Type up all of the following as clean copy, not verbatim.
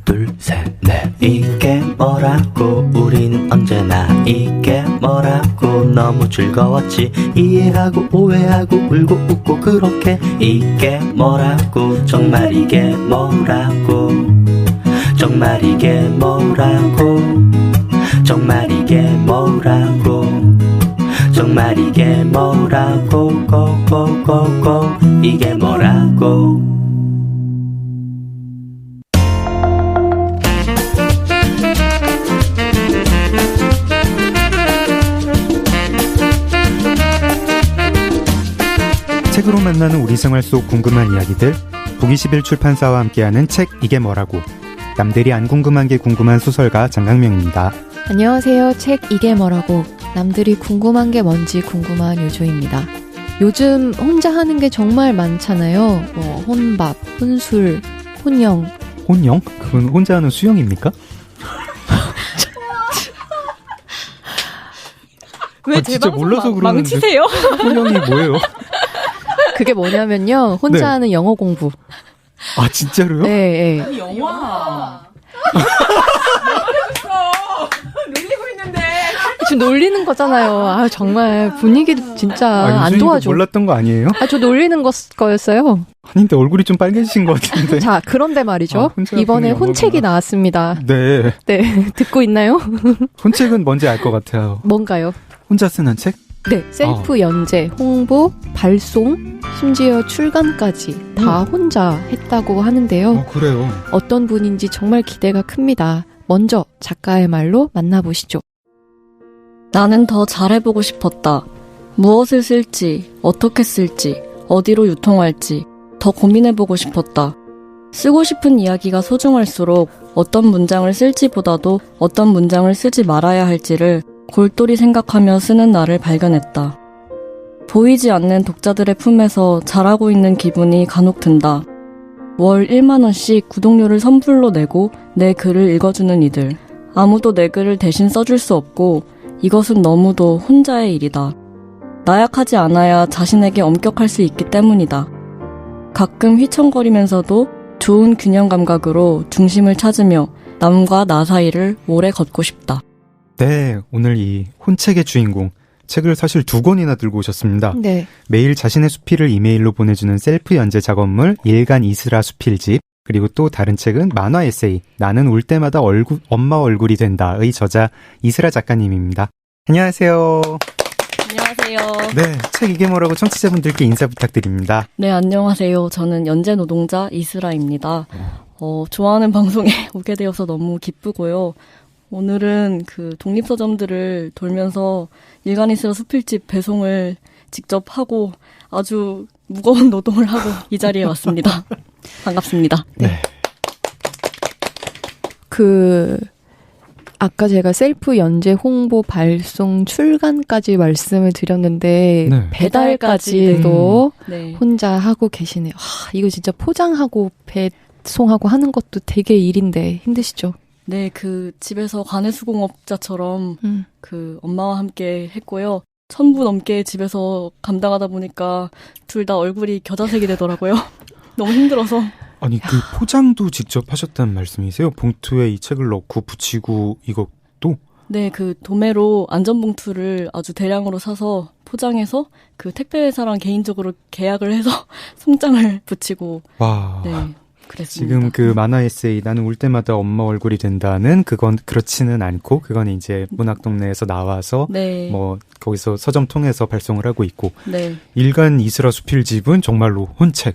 둘, 셋, 넷. 이게 뭐라고 우리는 언제나 이게 뭐라고 너무 즐거웠지. 이해하고 오해하고 울고 웃고 그렇게 이게 뭐라고 정말 이게 뭐라고 정말 이게 뭐라고 정말 이게 뭐라고 정말 이게 뭐라고 고고고고 이게 뭐라고. 책으로 만나는 우리 생활 속 궁금한 이야기들, 보기11 출판사와 함께하는 책 이게 뭐라고. 남들이 안 궁금한 게 궁금한 소설가 장강명입니다. 안녕하세요. 책 이게 뭐라고. 남들이 궁금한 게 뭔지 궁금한 요조입니다. 요즘 혼자 하는 게 정말 많잖아요. 뭐 혼밥, 혼술, 혼영. 혼영? 그건 혼자 하는 수영입니까? 왜 진짜 몰라서 그러는데 망치세요? 혼영이 뭐예요? 그게 뭐냐면요. 혼자 네. 하는 영어 공부. 아 진짜로요? 네, 네. 영화. 놀리고 있는데. 지금 놀리는 거잖아요. 아 정말 분위기도 진짜 안 도와줘. 몰랐던 거 아니에요? 아 저 놀리는 거였어요. 아닌데 얼굴이 좀 빨개지신 것 같은데. 자 그런데 말이죠. 이번에 혼책이 나왔습니다. 네. 네 듣고 있나요? 혼책은 뭔지 알 것 같아요. 뭔가요? 혼자 쓰는 책? 네, 셀프 연재, 홍보, 발송, 심지어 출간까지 다 혼자 했다고 하는데요. 그래요. 어떤 분인지 정말 기대가 큽니다. 먼저 작가의 말로 만나보시죠. 나는 더 잘해보고 싶었다. 무엇을 쓸지, 어떻게 쓸지, 어디로 유통할지 더 고민해보고 싶었다. 쓰고 싶은 이야기가 소중할수록 어떤 문장을 쓸지보다도 어떤 문장을 쓰지 말아야 할지를 골똘히 생각하며 쓰는 나를 발견했다. 보이지 않는 독자들의 품에서 자라고 있는 기분이 간혹 든다. 월 1만 원씩 구독료를 선불로 내고 내 글을 읽어주는 이들. 아무도 내 글을 대신 써줄 수 없고 이것은 너무도 혼자의 일이다. 나약하지 않아야 자신에게 엄격할 수 있기 때문이다. 가끔 휘청거리면서도 좋은 균형 감각으로 중심을 찾으며 남과 나 사이를 오래 걷고 싶다. 네, 오늘 이 혼책의 주인공, 책을 사실 2권이나 들고 오셨습니다. 네. 매일 자신의 수필을 이메일로 보내주는 셀프 연재 작업물 일간 이슬아 수필집, 그리고 또 다른 책은 만화 에세이 나는 울 때마다 엄마 얼굴이 된다의 저자 이슬아 작가님입니다. 안녕하세요. 안녕하세요. 네, 책 이게 뭐라고 청취자분들께 인사 부탁드립니다. 네, 안녕하세요. 저는 연재 노동자 이슬아입니다. 좋아하는 방송에 오게 되어서 너무 기쁘고요. 오늘은 그 독립서점들을 돌면서 일간 이슬아 수필집 배송을 직접 하고 아주 무거운 노동을 하고 이 자리에 왔습니다. 반갑습니다. 네. 아까 제가 셀프 연재, 홍보, 발송, 출간까지 말씀을 드렸는데 네. 배달까지도 네. 혼자 하고 계시네요. 이거 진짜 포장하고 배송하고 하는 것도 되게 일인데 힘드시죠? 네, 그 집에서 관해수공업자처럼 그 엄마와 함께 했고요. 1000부 넘게 집에서 감당하다 보니까 둘 다 얼굴이 겨자색이 되더라고요. 너무 힘들어서. 아니, 그 포장도 직접 하셨다는 말씀이세요? 봉투에 이 책을 넣고 붙이고 이것도? 네, 그 도매로 안전봉투를 아주 대량으로 사서 포장해서 그 택배회사랑 개인적으로 계약을 해서 송장을 붙이고. 와. 네, 그랬습니다. 지금 그 만화 에세이 나는 울 때마다 엄마 얼굴이 된다는 그건 그렇지는 않고 그건 이제 문학동네에서 나와서 네. 뭐 거기서 서점 통해서 발송을 하고 있고 네. 일간 이슬아 수필집은 정말로 혼책.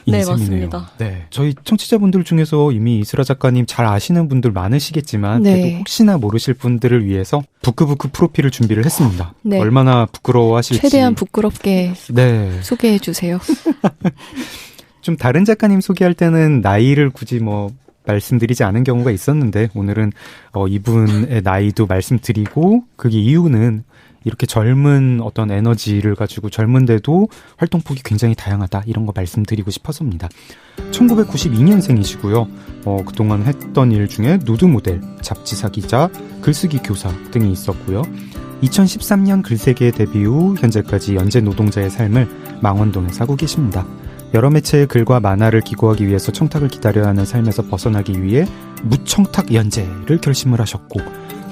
네, 인생이네요. 맞습니다. 네, 저희 청취자분들 중에서 이미 이슬아 작가님 잘 아시는 분들 많으시겠지만 네. 그래도 혹시나 모르실 분들을 위해서 부크부크 프로필을 준비를 했습니다. 네. 얼마나 부끄러워하실지. 최대한 부끄럽게 네. 소개해 주세요. 좀 다른 작가님 소개할 때는 나이를 굳이 뭐 말씀드리지 않은 경우가 있었는데 오늘은 이분의 나이도 말씀드리고 그게 이유는 이렇게 젊은 어떤 에너지를 가지고 젊은데도 활동폭이 굉장히 다양하다 이런 거 말씀드리고 싶어서입니다. 1992년생이시고요. 그동안 했던 일 중에 누드 모델, 잡지사 기자, 글쓰기 교사 등이 있었고요. 2013년 글세계 데뷔 후 현재까지 연재 노동자의 삶을 망원동에 사고 계십니다. 여러 매체의 글과 만화를 기고하기 위해서 청탁을 기다려야 하는 삶에서 벗어나기 위해 무청탁 연재를 결심을 하셨고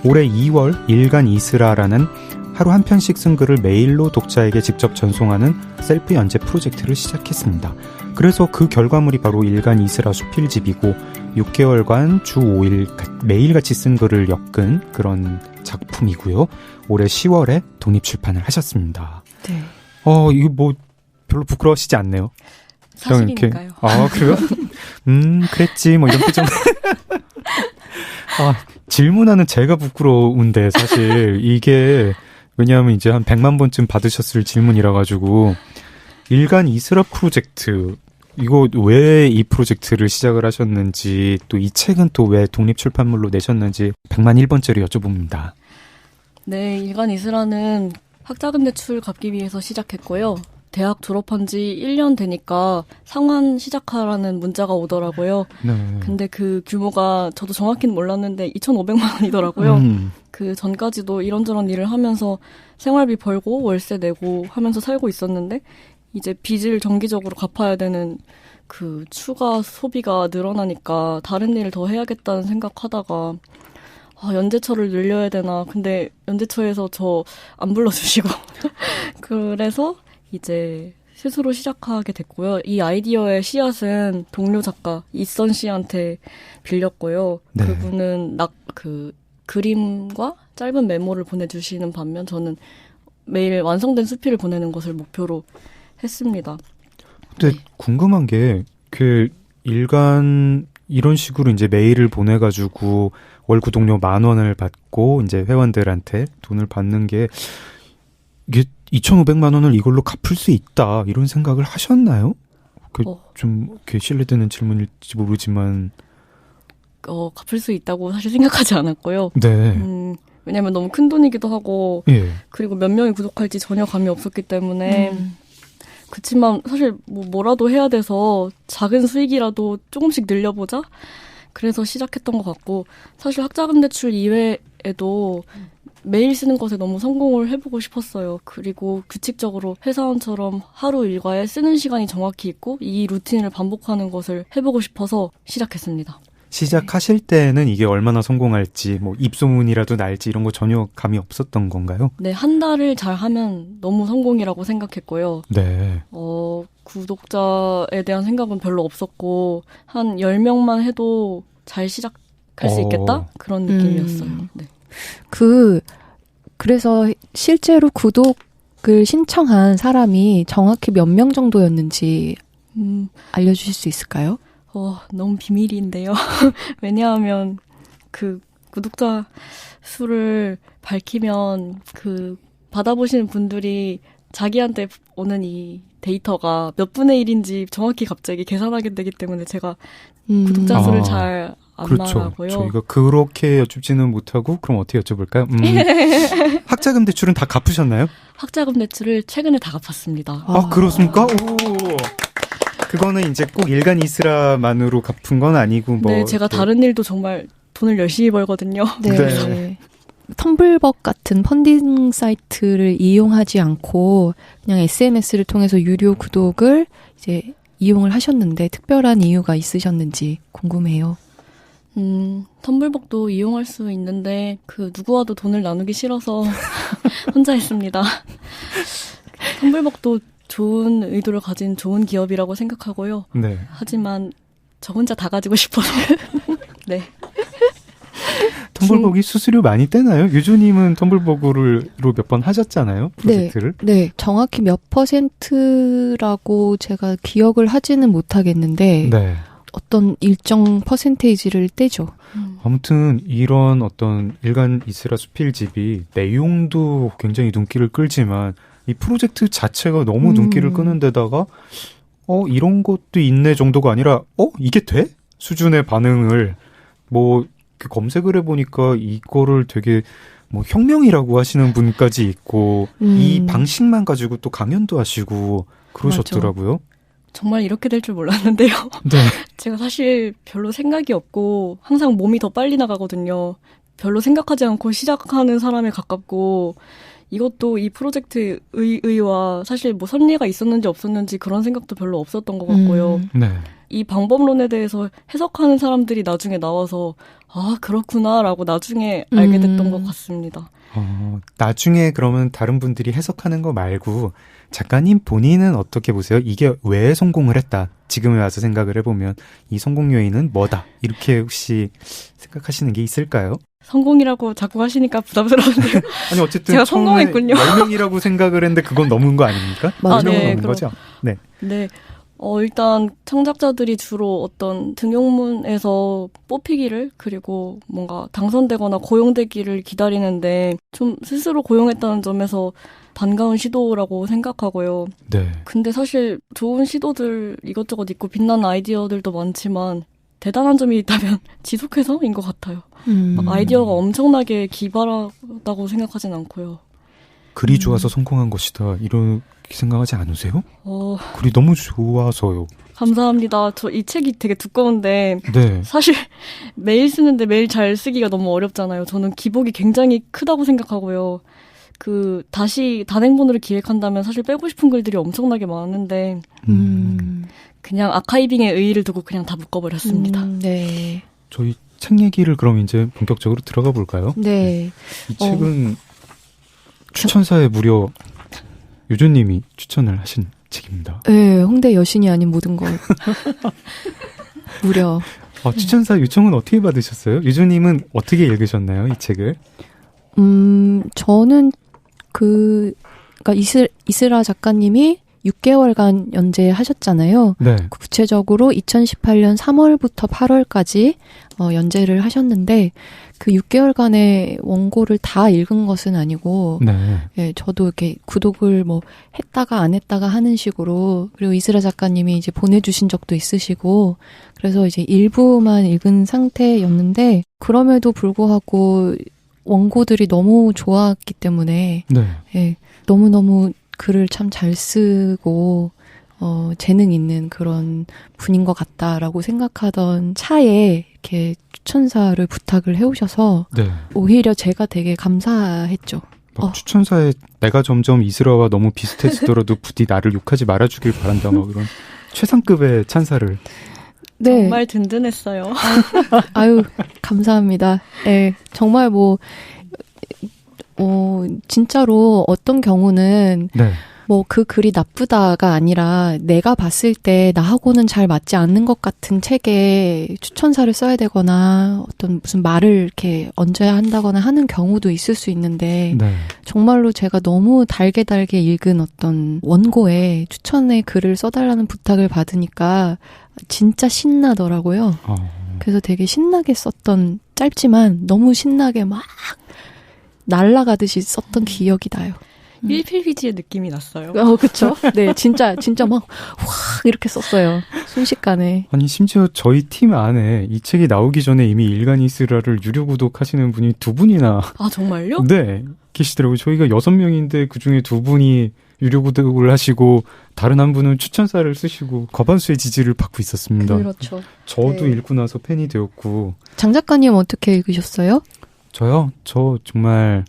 올해 2월 일간 이스라라는 하루 한 편씩 쓴 글을 메일로 독자에게 직접 전송하는 셀프 연재 프로젝트를 시작했습니다. 그래서 그 결과물이 바로 일간 이스라 수필집이고 6개월간 주 5일 매일같이 쓴 글을 엮은 그런 작품이고요. 올해 10월에 독립출판을 하셨습니다. 네. 이거 뭐 별로 부끄러워하시지 않네요. 사실이니까요. 아, 그래요? 그랬지. 뭐 이런 표정. 질문하는 제가 부끄러운데 사실 이게 왜냐하면 이제 한 100만 번쯤 받으셨을 질문이라 가지고 일간 이스라 프로젝트 이거 왜 이 프로젝트를 시작을 하셨는지 또 이 책은 또 왜 독립출판물로 내셨는지 100만 1번째로 여쭤봅니다. 네, 일간 이스라는 학자금 대출 갚기 위해서 시작했고요. 대학 졸업한 지 1년 되니까 상환 시작하라는 문자가 오더라고요. 네. 근데 그 규모가 저도 정확히는 몰랐는데 2,500만 원이더라고요. 그 전까지도 이런저런 일을 하면서 생활비 벌고 월세 내고 하면서 살고 있었는데 이제 빚을 정기적으로 갚아야 되는 그 추가 소비가 늘어나니까 다른 일을 더 해야겠다는 생각하다가 연재처를 늘려야 되나. 근데 연재처에서 저 안 불러주시고 그래서 이제 스스로 시작하게 됐고요. 이 아이디어의 씨앗은 동료 작가 이선 씨한테 빌렸고요. 네. 그분은 그림과 짧은 메모를 보내주시는 반면 저는 매일 완성된 수필을 보내는 것을 목표로 했습니다. 근데 네. 궁금한 게 그 일간 이런 식으로 이제 메일을 보내가지고 월 구독료 10,000원을 받고 이제 회원들한테 돈을 받는 게 이게 2,500만 원을 이걸로 갚을 수 있다 이런 생각을 하셨나요? 좀 이렇게 신뢰되는 질문일지 모르지만 갚을 수 있다고 사실 생각하지 않았고요. 네. 왜냐하면 너무 큰 돈이기도 하고 예. 그리고 몇 명이 구독할지 전혀 감이 없었기 때문에 그치만 사실 뭐라도 해야 돼서 작은 수익이라도 조금씩 늘려보자. 그래서 시작했던 것 같고 사실 학자금 대출 이외에도 메일 쓰는 것에 너무 성공을 해보고 싶었어요. 그리고 규칙적으로 회사원처럼 하루 일과에 쓰는 시간이 정확히 있고 이 루틴을 반복하는 것을 해보고 싶어서 시작했습니다. 시작하실 때는 이게 얼마나 성공할지 뭐 입소문이라도 날지 이런 거 전혀 감이 없었던 건가요? 네, 한 달을 잘 하면 너무 성공이라고 생각했고요. 네. 구독자에 대한 생각은 별로 없었고 한 10명만 해도 잘 시작할 수 있겠다? 그런 느낌이었어요. 네. 그래서 실제로 구독을 신청한 사람이 정확히 몇 명 정도였는지 알려주실 수 있을까요? 너무 비밀인데요. 왜냐하면 그 구독자 수를 밝히면 그 받아보시는 분들이 자기한테 오는 이 데이터가 몇 분의 1인지 정확히 갑자기 계산하게 되기 때문에 제가 구독자 수를 잘 안 그렇죠. 말하고요. 저희가 그렇게 여쭙지는 못하고 그럼 어떻게 여쭤볼까요? 학자금 대출은 다 갚으셨나요? 학자금 대출을 최근에 다 갚았습니다. 그렇습니까? 오. 그거는 이제 꼭 일간 이스라만으로 갚은 건 아니고 뭐. 네, 제가 다른 일도 정말 돈을 열심히 벌거든요. 네. 네. 텀블벅 같은 펀딩 사이트를 이용하지 않고 그냥 SNS를 통해서 유료 구독을 이제 이용을 하셨는데 특별한 이유가 있으셨는지 궁금해요. 텀블벅도 이용할 수 있는데 누구와도 돈을 나누기 싫어서 혼자 했습니다. 텀블벅도 좋은 의도를 가진 좋은 기업이라고 생각하고요. 네. 하지만 저 혼자 다 가지고 싶어서. 네. 텀블벅이 수수료 많이 떼나요? 유주님은 텀블벅으로 몇 번 하셨잖아요, 프로젝트를. 네, 정확히 몇 퍼센트라고 제가 기억을 하지는 못하겠는데 네. 어떤 일정 퍼센테이지를 떼죠. 아무튼 이런 어떤 일간 이스라 수필집이 내용도 굉장히 눈길을 끌지만 이 프로젝트 자체가 너무 눈길을 끄는 데다가 이런 것도 있네 정도가 아니라 이게 돼? 수준의 반응을 검색을 해보니까 이거를 되게 혁명이라고 하시는 분까지 있고 이 방식만 가지고 또 강연도 하시고 그러셨더라고요. 맞아. 정말 이렇게 될 줄 몰랐는데요. 네. 제가 사실 별로 생각이 없고 항상 몸이 더 빨리 나가거든요. 별로 생각하지 않고 시작하는 사람에 가깝고 이것도 이 프로젝트의 의의와 사실 뭐 선례가 있었는지 없었는지 그런 생각도 별로 없었던 것 같고요. 네. 이 방법론에 대해서 해석하는 사람들이 나중에 나와서 아 그렇구나라고 나중에 알게 됐던 것 같습니다. 나중에 그러면 다른 분들이 해석하는 거 말고 작가님 본인은 어떻게 보세요? 이게 왜 성공을 했다? 지금에 와서 생각을 해보면 이 성공 요인은 뭐다? 이렇게 혹시 생각하시는 게 있을까요? 성공이라고 자꾸 하시니까 부담스러운데요. 아니 어쨌든 제가 처음에 성공했군요. 10명이라고 생각을 했는데 그건 넘은 거 아닙니까? 맞아요. 10명은 네, 넘은 그럼. 거죠? 네. 네. 일단 창작자들이 주로 어떤 등용문에서 뽑히기를 그리고 뭔가 당선되거나 고용되기를 기다리는데 좀 스스로 고용했다는 점에서 반가운 시도라고 생각하고요. 네. 근데 사실 좋은 시도들 이것저것 있고 빛나는 아이디어들도 많지만 대단한 점이 있다면 지속해서인 것 같아요. 막 아이디어가 엄청나게 기발하다고 생각하진 않고요. 글이 좋아서 성공한 것이다. 이렇게 생각하지 않으세요? 어, 글이 너무 좋아서요. 감사합니다. 저 이 책이 되게 두꺼운데 네. 사실 매일 쓰는데 매일 잘 쓰기가 너무 어렵잖아요. 저는 기복이 굉장히 크다고 생각하고요. 다시 단행본으로 기획한다면 사실 빼고 싶은 글들이 엄청나게 많은데 그냥 아카이빙의 의의를 두고 그냥 다 묶어버렸습니다. 네. 저희 책 얘기를 그럼 이제 본격적으로 들어가 볼까요? 네. 이 책은 추천사에 무려 유조님이 추천을 하신 책입니다. 네, 홍대 여신이 아닌 모든 것. 무려. 추천사 요청은 어떻게 받으셨어요? 유조님은 어떻게 읽으셨나요, 이 책을? 저는 그러니까 이슬아 작가님이 6개월간 연재하셨잖아요. 네. 구체적으로 2018년 3월부터 8월까지 연재를 하셨는데 그 6개월간의 원고를 다 읽은 것은 아니고 네. 예, 저도 이렇게 구독을 뭐 했다가 안 했다가 하는 식으로 그리고 이슬아 작가님이 이제 보내주신 적도 있으시고 그래서 이제 일부만 읽은 상태였는데 그럼에도 불구하고 원고들이 너무 좋았기 때문에 네. 예, 너무너무 글을 참 잘 쓰고 재능 있는 그런 분인 것 같다라고 생각하던 차에 이렇게 추천사를 부탁을 해오셔서 네. 오히려 제가 되게 감사했죠. 막 추천사에 내가 점점 이슬아와 너무 비슷해지더라도 부디 나를 욕하지 말아주길 바란다. 막 이런 최상급의 찬사를. 네. 정말 든든했어요. 아유, 감사합니다. 예, 정말 진짜로 어떤 경우는 네. 뭐 그 글이 나쁘다가 아니라 내가 봤을 때 나하고는 잘 맞지 않는 것 같은 책에 추천사를 써야 되거나 어떤 무슨 말을 이렇게 얹어야 한다거나 하는 경우도 있을 수 있는데 네. 정말로 제가 너무 달게 읽은 어떤 원고에 추천의 글을 써달라는 부탁을 받으니까 진짜 신나더라고요. 그래서 되게 신나게 썼던 짧지만 너무 신나게 막 날아가듯이 썼던 기억이 나요. 일필휘지의 느낌이 났어요. 그쵸? 네, 진짜 막, 확, 이렇게 썼어요. 순식간에. 아니, 심지어 저희 팀 안에 이 책이 나오기 전에 이미 일간이스라를 유료 구독하시는 분이 2분이나. 아, 정말요? 네, 계시더라고요. 저희가 6명인데 그 중에 2분이 유료 구독을 하시고, 다른 한 분은 추천사를 쓰시고, 과반수의 지지를 받고 있었습니다. 그렇죠. 저도 네. 읽고 나서 팬이 되었고. 장 작가님 어떻게 읽으셨어요? 저요? 저 정말.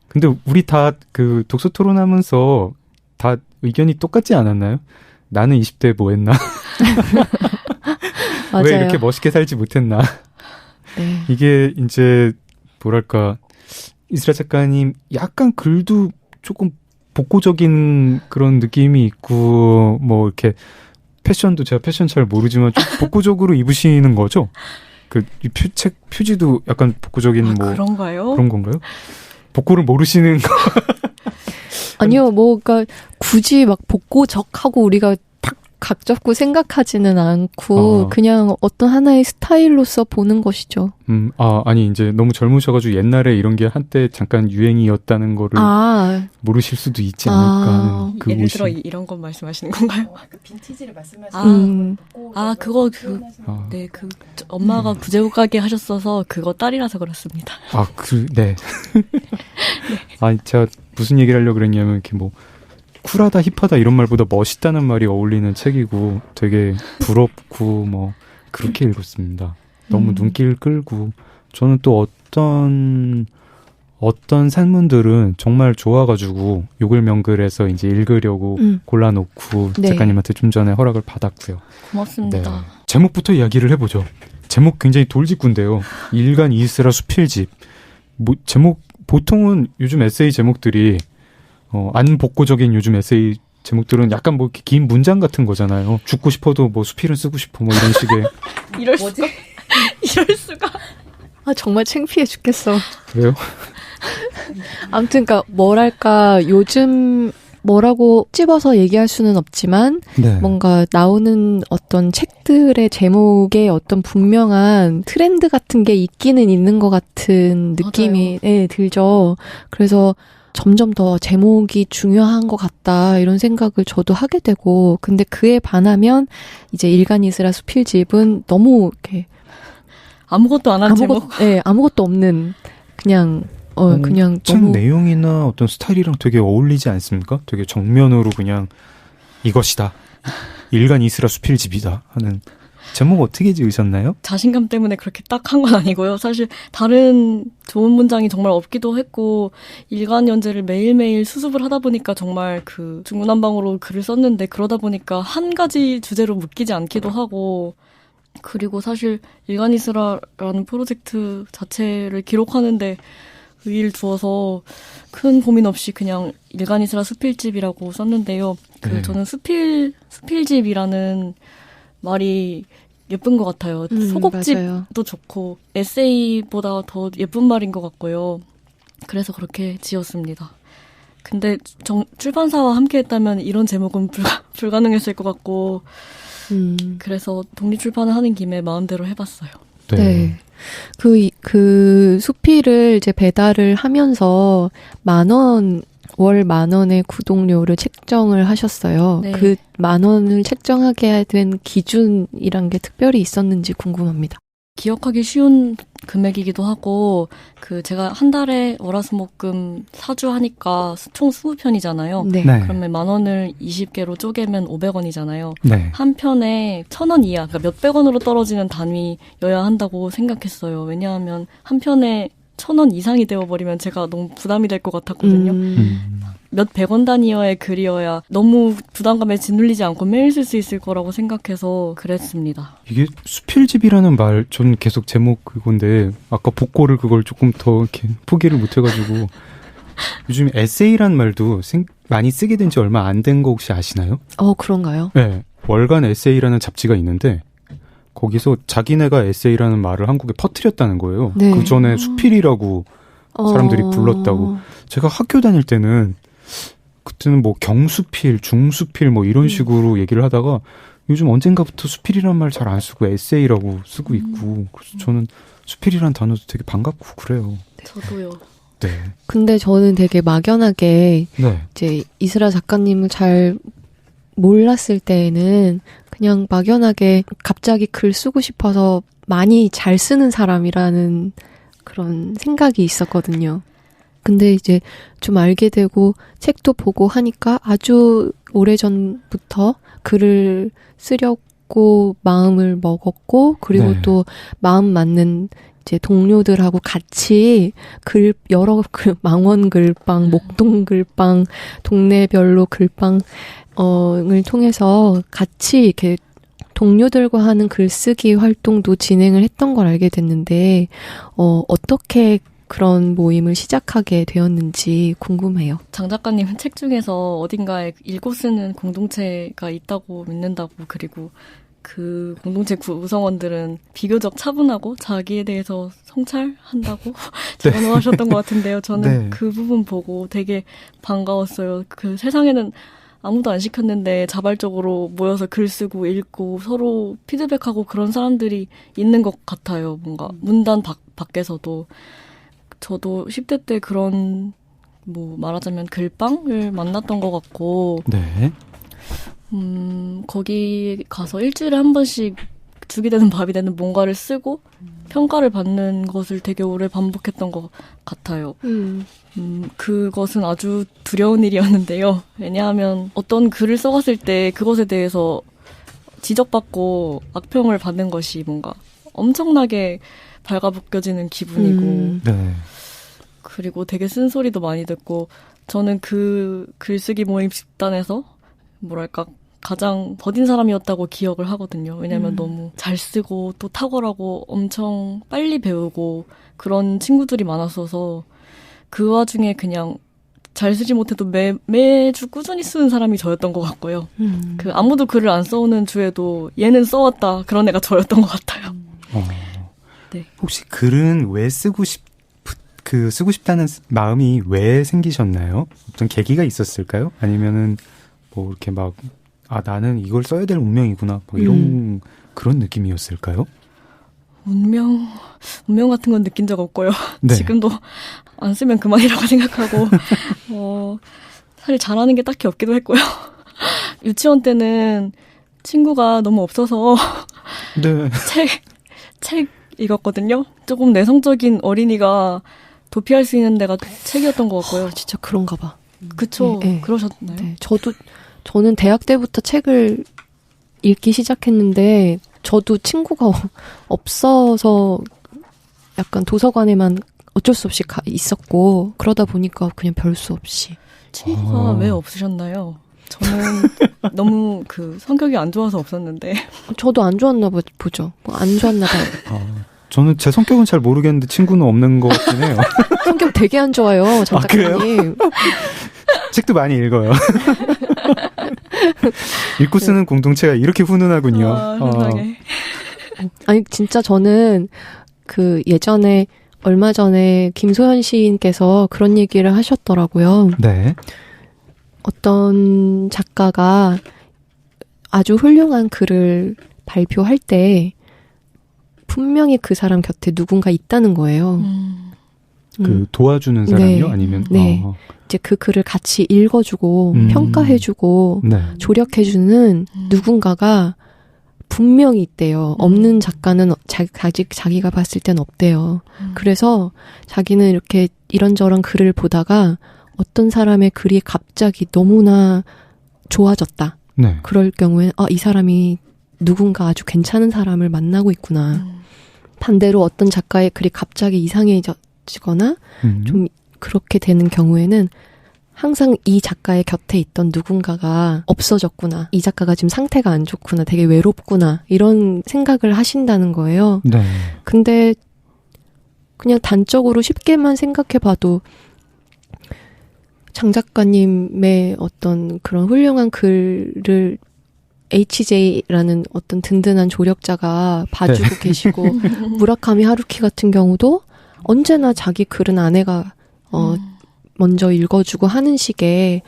근데 우리 다 그 독서 토론하면서 다 의견이 똑같지 않았나요? 나는 20대에 뭐 했나? 맞아요. 왜 이렇게 멋있게 살지 못했나? 네. 이게 이제 뭐랄까 이슬아 작가님 약간 글도 조금 복고적인 그런 느낌이 있고 뭐 이렇게 패션도 제가 패션 잘 모르지만 좀 복고적으로 입으시는 거죠? 책 표지도 약간 복고적인 뭐 그런가요? 그런 건가요? 복고를 모르시는 거. 아니요, 그러니까 굳이 막 복고적하고 우리가 딱 각 잡고 생각하지는 않고 그냥 어떤 하나의 스타일로서 보는 것이죠. 아니 이제 너무 젊으셔가지고 옛날에 이런 게 한때 잠깐 유행이었다는 거를 모르실 수도 있지 않을까 하는 그 예를 옷이. 들어 이런 것 말씀하시는 건가요? 그 빈티지를 말씀하시는 그거 네, 엄마가 구제복 가게 하셨어서 그거 딸이라서 그렇습니다. 네. 제가 무슨 얘기를 하려고 그랬냐면 이렇게 뭐 쿨하다 힙하다 이런 말보다 멋있다는 말이 어울리는 책이고 되게 부럽고 뭐 그렇게 읽었습니다. 너무 눈길 끌고 저는 또 어떤 어떤 산문들은 정말 좋아가지고 욕을명글해서 이제 읽으려고 골라놓고 네. 작가님한테 좀 전에 허락을 받았고요. 고맙습니다. 네. 제목부터 이야기를 해보죠. 제목 굉장히 돌직구인데요. 일간 이스라 수필집. 제목 보통은 요즘 에세이 제목들이 안 복고적인 요즘 에세이 제목들은 약간 뭐 이렇게 긴 문장 같은 거잖아요. 죽고 싶어도 뭐 수필을 쓰고 싶어 뭐 이런 식의. 이럴 수가. 이럴 수가. 아, 정말 창피해 죽겠어. 그래요? 아무튼, 그러니까 뭐랄까, 요즘 뭐라고 찝어서 얘기할 수는 없지만, 네. 뭔가 나오는 어떤 책들의 제목에 어떤 분명한 트렌드 같은 게 있기는 있는 것 같은 느낌이 들죠. 그래서 점점 더 제목이 중요한 것 같다 이런 생각을 저도 하게 되고, 근데 그에 반하면 이제 일간이스라 수필집은 너무 이렇게 아무것도 안 한 제목. 아무것도 없는 그냥 책 너무 내용이나 어떤 스타일이랑 되게 어울리지 않습니까? 되게 정면으로 그냥 이것이다. 일간 이스라 수필집이다 하는. 제목 어떻게 지으셨나요? 자신감 때문에 그렇게 딱 한 건 아니고요. 사실 다른 좋은 문장이 정말 없기도 했고 일간 연재를 매일매일 수습을 하다 보니까 정말 그 중구난방으로 글을 썼는데 그러다 보니까 한 가지 주제로 묶이지 않기도 하고 그리고 사실 일간이스라라는 프로젝트 자체를 기록하는데 의의를 두어서 큰 고민 없이 그냥 일간이스라 수필집이라고 썼는데요. 저는 수필집이라는 말이 예쁜 것 같아요. 소곡집도 맞아요. 좋고 에세이보다 더 예쁜 말인 것 같고요. 그래서 그렇게 지었습니다. 근데 출판사와 함께 했다면 이런 제목은 불가능했을 것 같고 그래서 독립출판을 하는 김에 마음대로 해봤어요. 네. 그 수필을 이제 배달을 하면서 월 10,000원의 구독료를 책정을 하셨어요. 네. 그 10,000원을 책정하게 된 기준이란 게 특별히 있었는지 궁금합니다. 기억하기 쉬운 금액이기도 하고 제가 한 달에 월화수목금 4주 하니까 총 20편이잖아요. 네. 네. 그러면 10,000원을 20개로 쪼개면 500원이잖아요. 네. 한 편에 1,000원 이하, 그러니까 몇백 원으로 떨어지는 단위여야 한다고 생각했어요. 왜냐하면 한 편에 1,000원 이상이 되어버리면 제가 너무 부담이 될 것 같았거든요. 몇 백원 단위여의 글이어야 너무 부담감에 짓눌리지 않고 매일 쓸 수 있을 거라고 생각해서 그랬습니다. 이게 수필집이라는 말, 전 계속 제목 그건데 아까 복고를 그걸 조금 더 이렇게 포기를 못해가지고 요즘 에세이란 말도 많이 쓰게 된 지 얼마 안 된 거 혹시 아시나요? 그런가요? 네. 월간 에세이라는 잡지가 있는데 거기서 자기네가 에세이라는 말을 한국에 퍼뜨렸다는 거예요. 네. 그 전에 수필이라고 사람들이 불렀다고. 제가 학교 다닐 때는 그때는 뭐 경수필, 중수필 뭐 이런 식으로 얘기를 하다가 요즘 언젠가부터 수필이라는 말 잘 안 쓰고 에세이라고 쓰고 있고 그래서 저는 수필이라는 단어도 되게 반갑고 그래요. 저도요. 네. 근데 저는 되게 막연하게 네. 이제 이스라 작가님을 잘 몰랐을 때에는 그냥 막연하게 갑자기 글 쓰고 싶어서 많이 잘 쓰는 사람이라는 그런 생각이 있었거든요. 근데 이제 좀 알게 되고 책도 보고 하니까 아주 오래전부터 글을 쓰려고 마음을 먹었고 그리고 네. 또 마음 맞는 이제 동료들하고 같이 여러 망원 글방, 목동 글방, 동네별로 글방 을 통해서 같이 이렇게 동료들과 하는 글쓰기 활동도 진행을 했던 걸 알게 됐는데 어떻게 그런 모임을 시작하게 되었는지 궁금해요. 장 작가님은 책 중에서 어딘가에 읽고 쓰는 공동체가 있다고 믿는다고 그리고 그 공동체 구성원들은 비교적 차분하고 자기에 대해서 성찰한다고 전화하셨던 것 같은데요. 저는 네. 그 부분 보고 되게 반가웠어요. 그 세상에는 아무도 안 시켰는데 자발적으로 모여서 글 쓰고 읽고 서로 피드백하고 그런 사람들이 있는 것 같아요. 뭔가 문단 밖에서도. 저도 10대 때 그런 말하자면 글방을 만났던 것 같고 네. 거기 가서 일주일에 한 번씩 죽이 되는 밥이 되는 뭔가를 쓰고 평가를 받는 것을 되게 오래 반복했던 것 같아요. 그것은 아주 두려운 일이었는데요. 왜냐하면 어떤 글을 써갔을 때 그것에 대해서 지적받고 악평을 받는 것이 뭔가 엄청나게 발가벗겨지는 기분이고 네. 그리고 되게 쓴소리도 많이 듣고 저는 그 글쓰기 모임 집단에서 뭐랄까 가장 더딘 사람이었다고 기억을 하거든요. 왜냐면 너무 잘 쓰고 또 탁월하고 엄청 빨리 배우고 그런 친구들이 많았어서 그 와중에 그냥 잘 쓰지 못해도 매주 꾸준히 쓰는 사람이 저였던 것 같고요. 그 아무도 글을 안 써오는 주에도 얘는 써왔다 그런 애가 저였던 것 같아요. 네. 혹시 글은 왜 쓰고 싶다는 마음이 왜 생기셨나요? 어떤 계기가 있었을까요? 아니면은 뭐 이렇게 막 나는 이걸 써야 될 운명이구나 막 이런 그런 느낌이었을까요? 운명 같은 건 느낀 적 없고요. 네. 지금도 안 쓰면 그만이라고 생각하고 사실 잘하는 게 딱히 없기도 했고요. 유치원 때는 친구가 너무 없어서 네. 책 읽었거든요. 조금 내성적인 어린이가 도피할 수 있는 데가 책이었던 것 같고요. 진짜 그런가 봐. 그쵸? 네. 그러셨나요? 네. 저는 대학 때부터 책을 읽기 시작했는데 저도 친구가 없어서 약간 도서관에만 어쩔 수 없이 있었고 그러다 보니까 그냥 별 수 없이. 친구가 왜 없으셨나요? 저는 너무 성격이 안 좋아서 없었는데. 저도 안 좋았나 보죠. 안 좋았나 봐요. 저는 제 성격은 잘 모르겠는데 친구는 없는 것 같긴 해요. 성격 되게 안 좋아요, 장 작가님. 책도 많이 읽어요. 읽고 쓰는 공동체가 이렇게 훈훈하군요. 세상에. 아니 진짜 저는 예전에 얼마 전에 김소연 시인께서 그런 얘기를 하셨더라고요. 네. 어떤 작가가 아주 훌륭한 글을 발표할 때 분명히 그 사람 곁에 누군가 있다는 거예요. 도와주는 사람이요? 네. 아니면? 네. 이제 그 글을 같이 읽어주고 평가해주고 네. 조력해주는 누군가가 분명히 있대요. 없는 작가는 자기가 봤을 땐 없대요. 그래서 자기는 이렇게 이런저런 글을 보다가 어떤 사람의 글이 갑자기 너무나 좋아졌다. 네. 그럴 경우엔 이 사람이 누군가 아주 괜찮은 사람을 만나고 있구나. 반대로 어떤 작가의 글이 갑자기 이상해지거나 좀 그렇게 되는 경우에는 항상 이 작가의 곁에 있던 누군가가 없어졌구나. 이 작가가 지금 상태가 안 좋구나. 되게 외롭구나. 이런 생각을 하신다는 거예요. 네. 근데 그냥 단적으로 쉽게만 생각해봐도 장 작가님의 어떤 그런 훌륭한 글을 HJ라는 어떤 든든한 조력자가 봐주고 네. 계시고 무라카미 하루키 같은 경우도 언제나 자기 글은 아내가 먼저 읽어주고 하는 식의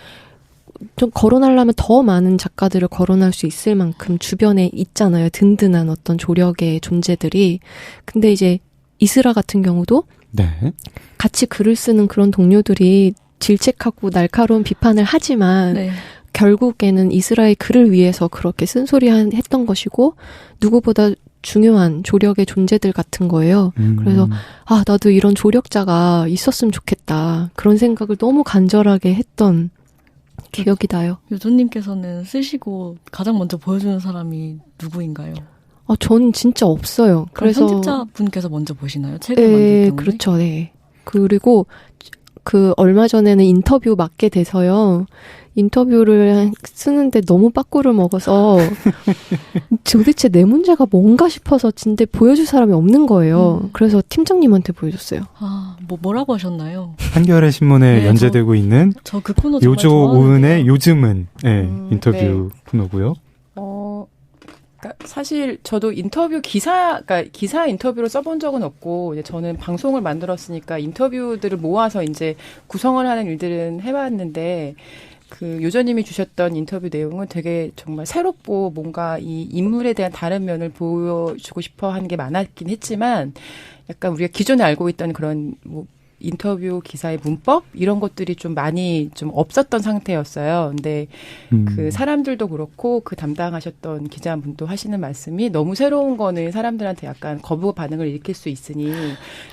좀 거론하려면 더 많은 작가들을 거론할 수 있을 만큼 주변에 있잖아요. 든든한 어떤 조력의 존재들이. 근데 이제 이스라 같은 경우도 네. 같이 글을 쓰는 그런 동료들이 질책하고 날카로운 비판을 하지만 네. 결국에는 이스라엘 글을 위해서 그렇게 쓴소리했던 것이고 누구보다 중요한 조력의 존재들 같은 거예요. 그래서 나도 이런 조력자가 있었으면 좋겠다. 그런 생각을 너무 간절하게 했던 기억이 나요. 요조님께서는 쓰시고 가장 먼저 보여주는 사람이 누구인가요? 저는 진짜 없어요. 그래서 편집자분께서 먼저 보시나요? 책을 만들 경우에? 그렇죠. 네. 그리고 얼마 전에는 인터뷰 맡게 돼서요. 인터뷰를 쓰는데 너무 빠꾸를 먹어서 도대체 내 문제가 뭔가 싶어서 진짜 보여줄 사람이 없는 거예요. 그래서 팀장님한테 보여줬어요. 뭐라고 하셨나요? 한겨레 신문에 네, 연재되고 있는 저 그 코너 정말 요조오은의 요즘은 인터뷰 네. 코너고요. 그러니까 사실 저도 기사 인터뷰를 써본 적은 없고 이제 저는 방송을 만들었으니까 인터뷰들을 모아서 이제 구성을 하는 일들은 해봤는데 요조님이 주셨던 인터뷰 내용은 되게 정말 새롭고 뭔가 이 인물에 대한 다른 면을 보여주고 싶어 하는 게 많았긴 했지만 약간 우리가 기존에 알고 있던 그런 인터뷰 기사의 문법 이런 것들이 좀 많이 좀 없었던 상태였어요. 근데 그 사람들도 그렇고 그 담당하셨던 기자분도 하시는 말씀이 너무 새로운 거는 사람들한테 약간 거부 반응을 일으킬 수 있으니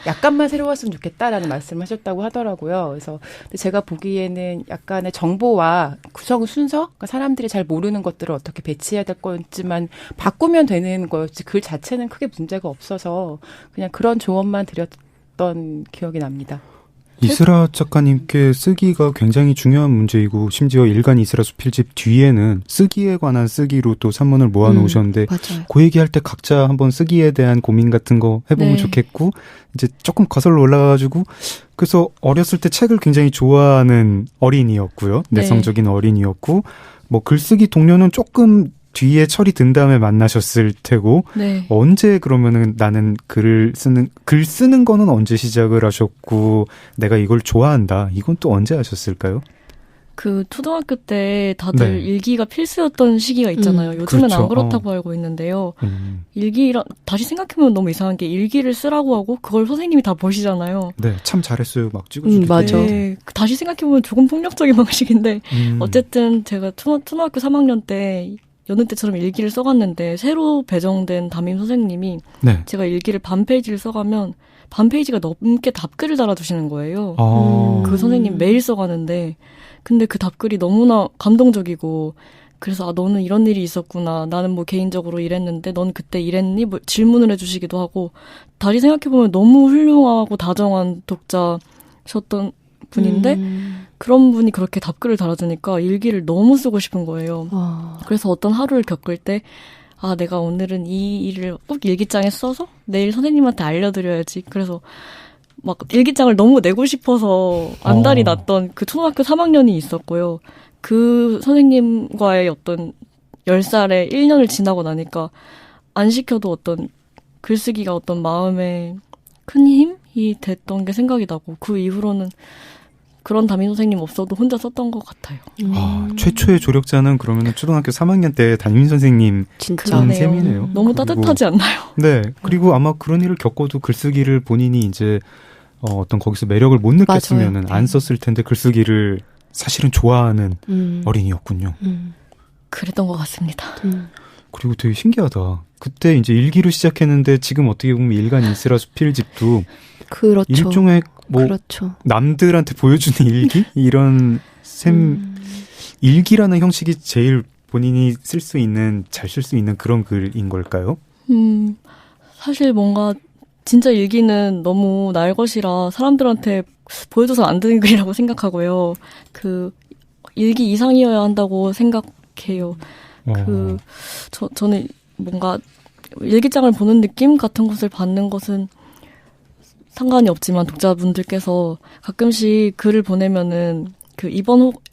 약간만 새로웠으면 좋겠다라는 말씀을 하셨다고 하더라고요. 그래서 제가 보기에는 약간의 정보와 구성 순서, 그러니까 사람들이 잘 모르는 것들을 어떻게 배치해야 될 건지만 바꾸면 되는 거였지 글 자체는 크게 문제가 없어서 그냥 그런 조언만 드렸던 기억이 납니다. 이스라 작가님께 쓰기가 굉장히 중요한 문제이고 심지어 일간 이스라 수필집 뒤에는 쓰기에 관한 쓰기로 또 산문을 모아놓으셨는데 맞아요. 그 얘기할 때 각자 한번 쓰기에 대한 고민 같은 거 해보면 네. 좋겠고 이제 조금 거슬러 올라가가지고 그래서 어렸을 때 책을 굉장히 좋아하는 어린이였고요. 네. 내성적인 어린이였고 뭐 글쓰기 동료는 조금 뒤에 철이 든 다음에 만나셨을 테고 네. 언제 그러면은 나는 글 쓰는 거는 언제 시작을 하셨고 내가 이걸 좋아한다 이건 또 언제 하셨을까요? 그 초등학교 때 다들 네. 일기가 필수였던 시기가 있잖아요. 요즘은 그렇죠. 안 그렇다고 알고 있는데요. 음. 일기랑 다시 생각해보면 너무 이상한 게 일기를 쓰라고 하고 그걸 선생님이 다 보시잖아요. 네, 참 잘했어요. 막 찍어주기도 맞아. 하고. 네, 다시 생각해보면 조금 폭력적인 방식인데 어쨌든 제가 초등학교 3학년 때 여느 때처럼 일기를 써갔는데 새로 배정된 담임 선생님이 네. 제가 일기를 반 페이지를 써가면 반 페이지가 넘게 답글을 달아주시는 거예요. 그 선생님 매일 써가는데 근데 그 답글이 너무나 감동적이고 그래서 아 너는 이런 일이 있었구나. 나는 뭐 개인적으로 이랬는데 넌 그때 이랬니? 뭐 질문을 해주시기도 하고 다시 생각해보면 너무 훌륭하고 다정한 독자셨던 분인데 그런 분이 그렇게 답글을 달아주니까 일기를 너무 쓰고 싶은 거예요. 그래서 어떤 하루를 겪을 때 아 내가 오늘은 이 일을 꼭 일기장에 써서 내일 선생님한테 알려드려야지. 그래서 막 일기장을 너무 내고 싶어서 안달이 났던 그 초등학교 3학년이 있었고요. 그 선생님과의 어떤 10살의 1년을 지나고 나니까 안 시켜도 어떤 글쓰기가 어떤 마음에 큰 힘이 됐던 게 생각이 나고 그 이후로는 그런 담임 선생님 없어도 혼자 썼던 것 같아요. 최초의 조력자는 그러면 초등학교 3학년 때 담임 선생님 진짜. 그런 그러네요. 셈이네요. 너무 그리고, 따뜻하지 않나요? 네. 그리고 아마 그런 일을 겪어도 글쓰기를 본인이 이제 어떤 거기서 매력을 못 느꼈으면은 맞아요. 안 썼을 텐데 글쓰기를 사실은 좋아하는 어린이였군요. 그랬던 것 같습니다. 그리고 되게 신기하다. 그때 이제 일기로 시작했는데 지금 어떻게 보면 일간 이스라 수필집도 그렇죠. 일종의 뭐 그렇죠. 남들한테 보여주는 일기? 이런 셈 일기라는 형식이 제일 본인이 쓸 수 있는 잘 쓸 수 있는 그런 글인 걸까요? 사실 뭔가 진짜 일기는 너무 날 것이라 사람들한테 보여줘서 안 되는 글이라고 생각하고요. 그 일기 이상이어야 한다고 생각해요. 저는 뭔가 일기장을 보는 느낌 같은 것을 받는 것은 상관이 없지만 독자분들께서 가끔씩 글을 보내면은 그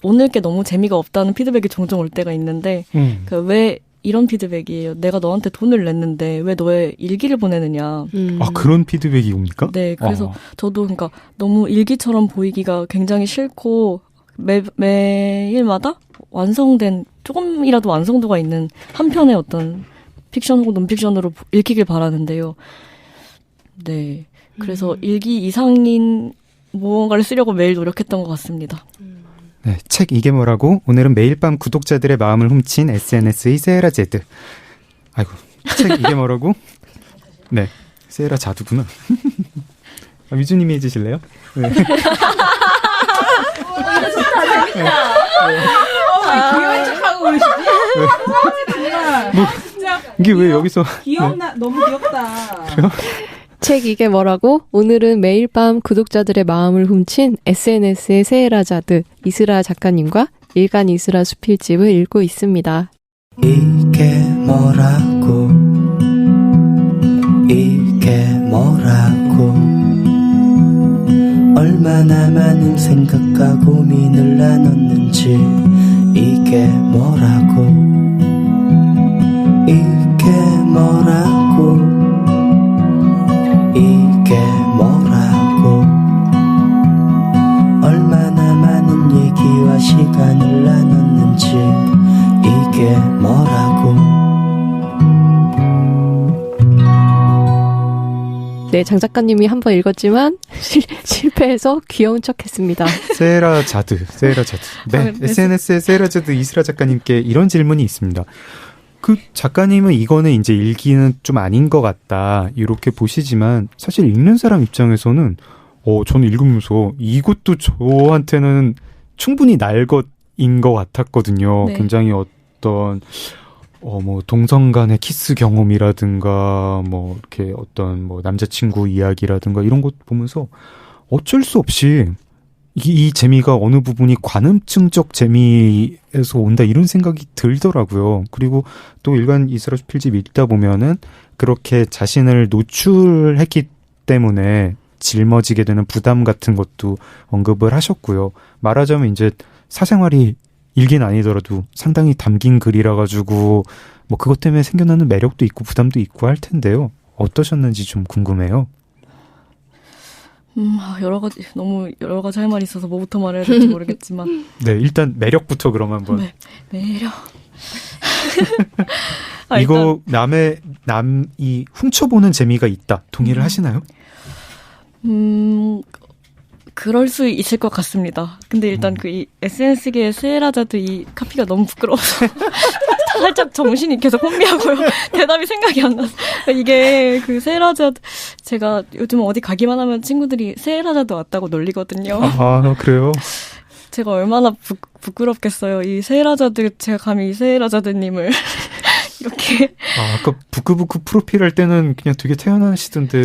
오늘 게 너무 재미가 없다는 피드백이 종종 올 때가 있는데 그 왜 이런 피드백이에요. 내가 너한테 돈을 냈는데 왜 너의 일기를 보내느냐. 아 그런 피드백이 옵니까? 네, 그래서 저도 그러니까 너무 일기처럼 보이기가 굉장히 싫고 매일마다 완성된 조금이라도 완성도가 있는 한 편의 어떤 픽션 혹은 논픽션으로 읽히길 바라는데요. 네. 그래서 일기 이상인 무언가를 쓰려고 매일 노력했던 것 같습니다. 네, 책 이게 뭐라고? 오늘은 매일 밤 구독자들의 마음을 훔친 SNS의 세라 제드. 아이고, 책 이게 뭐라고? 네, 세라 자두구나. 미주님이 해주실래요? 네. 귀여운 척하고 그러시지? 정말. 진짜 이게 왜 여기서 귀엽나? 너무 귀엽다. 책 이게 뭐라고? 오늘은 매일 밤 구독자들의 마음을 훔친 SNS의 세헤라자드 이스라 작가님과 일간 이스라 수필집을 읽고 있습니다. 이게 뭐라고 이게 뭐라고 얼마나 많은 생각과 고민을 나눴는지 이게 뭐라고 이게 뭐라고 이게 뭐라고 얼마나 많은 얘기와 시간을 나눴는지 이게 뭐라고. 네, 장 작가님이 한번 읽었지만 실패해서 귀여운 척했습니다. 세라 자드. 네, SNS의 세라 자드 이스라 작가님께 이런 질문이 있습니다. 그 작가님은 이거는 이제 일기는 좀 아닌 것 같다 이렇게 보시지만 사실 읽는 사람 입장에서는 저는 읽으면서 이것도 저한테는 충분히 날 것인 것 같았거든요. 네. 굉장히 어떤 뭐 동성 간의 키스 경험이라든가 뭐 이렇게 어떤 뭐 남자친구 이야기라든가 이런 것 보면서 어쩔 수 없이 이 재미가 어느 부분이 관음증적 재미에서 온다 이런 생각이 들더라고요. 그리고 또 일간 이스라엘 필집 읽다 보면은 그렇게 자신을 노출했기 때문에 짊어지게 되는 부담 같은 것도 언급을 하셨고요. 말하자면 이제 사생활이 일기는 아니더라도 상당히 담긴 글이라 가지고 뭐 그것 때문에 생겨나는 매력도 있고 부담도 있고 할 텐데요. 어떠셨는지 좀 궁금해요. 너무 여러 가지 할 말이 있어서 뭐부터 말해야 될지 모르겠지만. 네, 일단 매력부터 그럼 한번. 네, 매력. 이거 남이 훔쳐보는 재미가 있다. 동의를 하시나요? 그럴 수 있을 것 같습니다. 근데 일단 이 SNS계의 스에라자드 이 카피가 너무 부끄러워서 살짝 정신이 계속 혼미하고요. 대답이 생각이 안 나서. 이게 그 스에라자드, 제가 요즘 어디 가기만 하면 친구들이 스에라자드 왔다고 놀리거든요. 아, 그래요? 제가 얼마나 부끄럽겠어요. 이 스에라자드, 제가 감히 이 스에라자드님을 이렇게. 아까 부끄부끄 프로필 할 때는 그냥 되게 태어나시던데.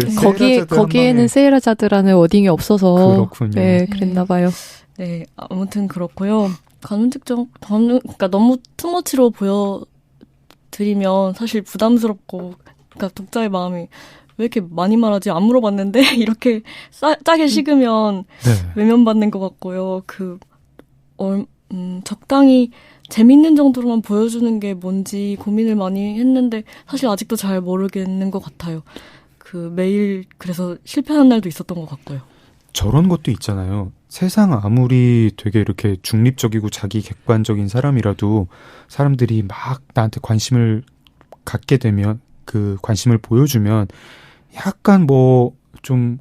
거기에는 세이라자드라는 워딩이 없어서. 그렇군요. 네, 그랬나 봐요. 네, 아무튼 그렇고요. 그러니까 너무 투머치로 보여드리면 사실 부담스럽고, 그러니까 독자의 마음이 왜 이렇게 많이 말하지? 안 물어봤는데 이렇게 짜게 식으면 네. 외면받는 것 같고요. 적당히 재밌는 정도로만 보여주는 게 뭔지 고민을 많이 했는데 사실 아직도 잘 모르겠는 것 같아요. 매일 그래서 실패하는 날도 있었던 것 같고요. 저런 것도 있잖아요. 세상 아무리 되게 이렇게 중립적이고 자기 객관적인 사람이라도 사람들이 막 나한테 관심을 갖게 되면 그 관심을 보여주면 약간 좀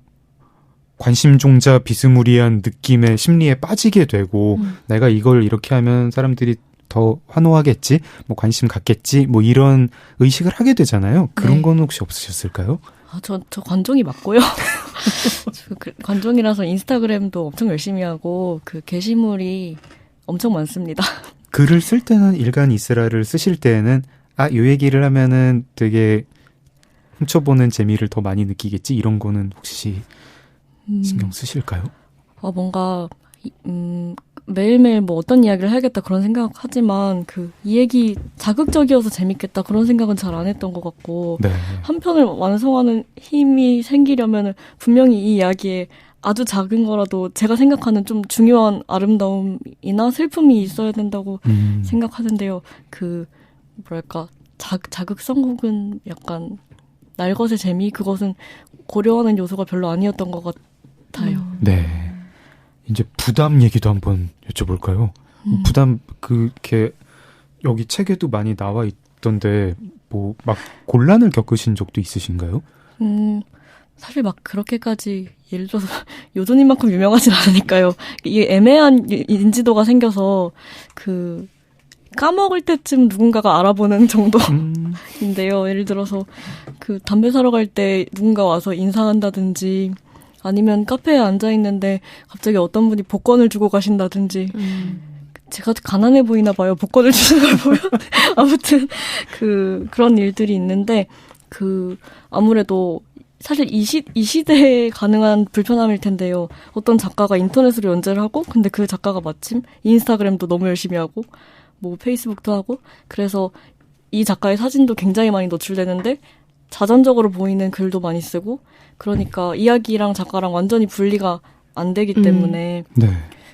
관심종자 비스무리한 느낌의 심리에 빠지게 되고 내가 이걸 이렇게 하면 사람들이 더 환호하겠지, 뭐 관심 갖겠지, 뭐 이런 의식을 하게 되잖아요. 그런 네. 건 혹시 없으셨을까요? 저 관종이 맞고요. 관종이라서 인스타그램도 엄청 열심히 하고 게시물이 엄청 많습니다. 글을 쓸 때는 일간 이스라엘을 쓰실 때에는 요 얘기를 하면은 되게 훔쳐보는 재미를 더 많이 느끼겠지 이런 거는 혹시 신경 쓰실까요? 뭔가 매일매일 뭐 어떤 이야기를 해야겠다 그런 생각하지만 이 얘기 자극적이어서 재밌겠다 그런 생각은 잘 안 했던 것 같고 네. 한 편을 완성하는 힘이 생기려면 분명히 이 이야기에 아주 작은 거라도 제가 생각하는 좀 중요한 아름다움이나 슬픔이 있어야 된다고 생각하는데요. 뭐랄까 자극성 혹은 약간 날것의 재미 그것은 고려하는 요소가 별로 아니었던 것 같아요. 네. 이제 부담 얘기도 한번 여쭤볼까요? 부담 그렇게 여기 책에도 많이 나와 있던데 뭐 막 곤란을 겪으신 적도 있으신가요? 사실 막 그렇게까지 예를 들어서 요조님만큼 유명하진 않으니까요. 이게 애매한 인지도가 생겨서 까먹을 때쯤 누군가가 알아보는 정도인데요. 예를 들어서 담배 사러 갈 때 누군가 와서 인사한다든지 아니면 카페에 앉아 있는데 갑자기 어떤 분이 복권을 주고 가신다든지 제가 가난해 보이나 봐요. 복권을 주는 걸 보면 아무튼 그런 일들이 있는데 아무래도 사실 이 시대에 가능한 불편함일 텐데요. 어떤 작가가 인터넷으로 연재를 하고 근데 그 작가가 마침 인스타그램도 너무 열심히 하고 뭐 페이스북도 하고 그래서 이 작가의 사진도 굉장히 많이 노출되는데 자전적으로 보이는 글도 많이 쓰고 그러니까 이야기랑 작가랑 완전히 분리가 안 되기 때문에 네.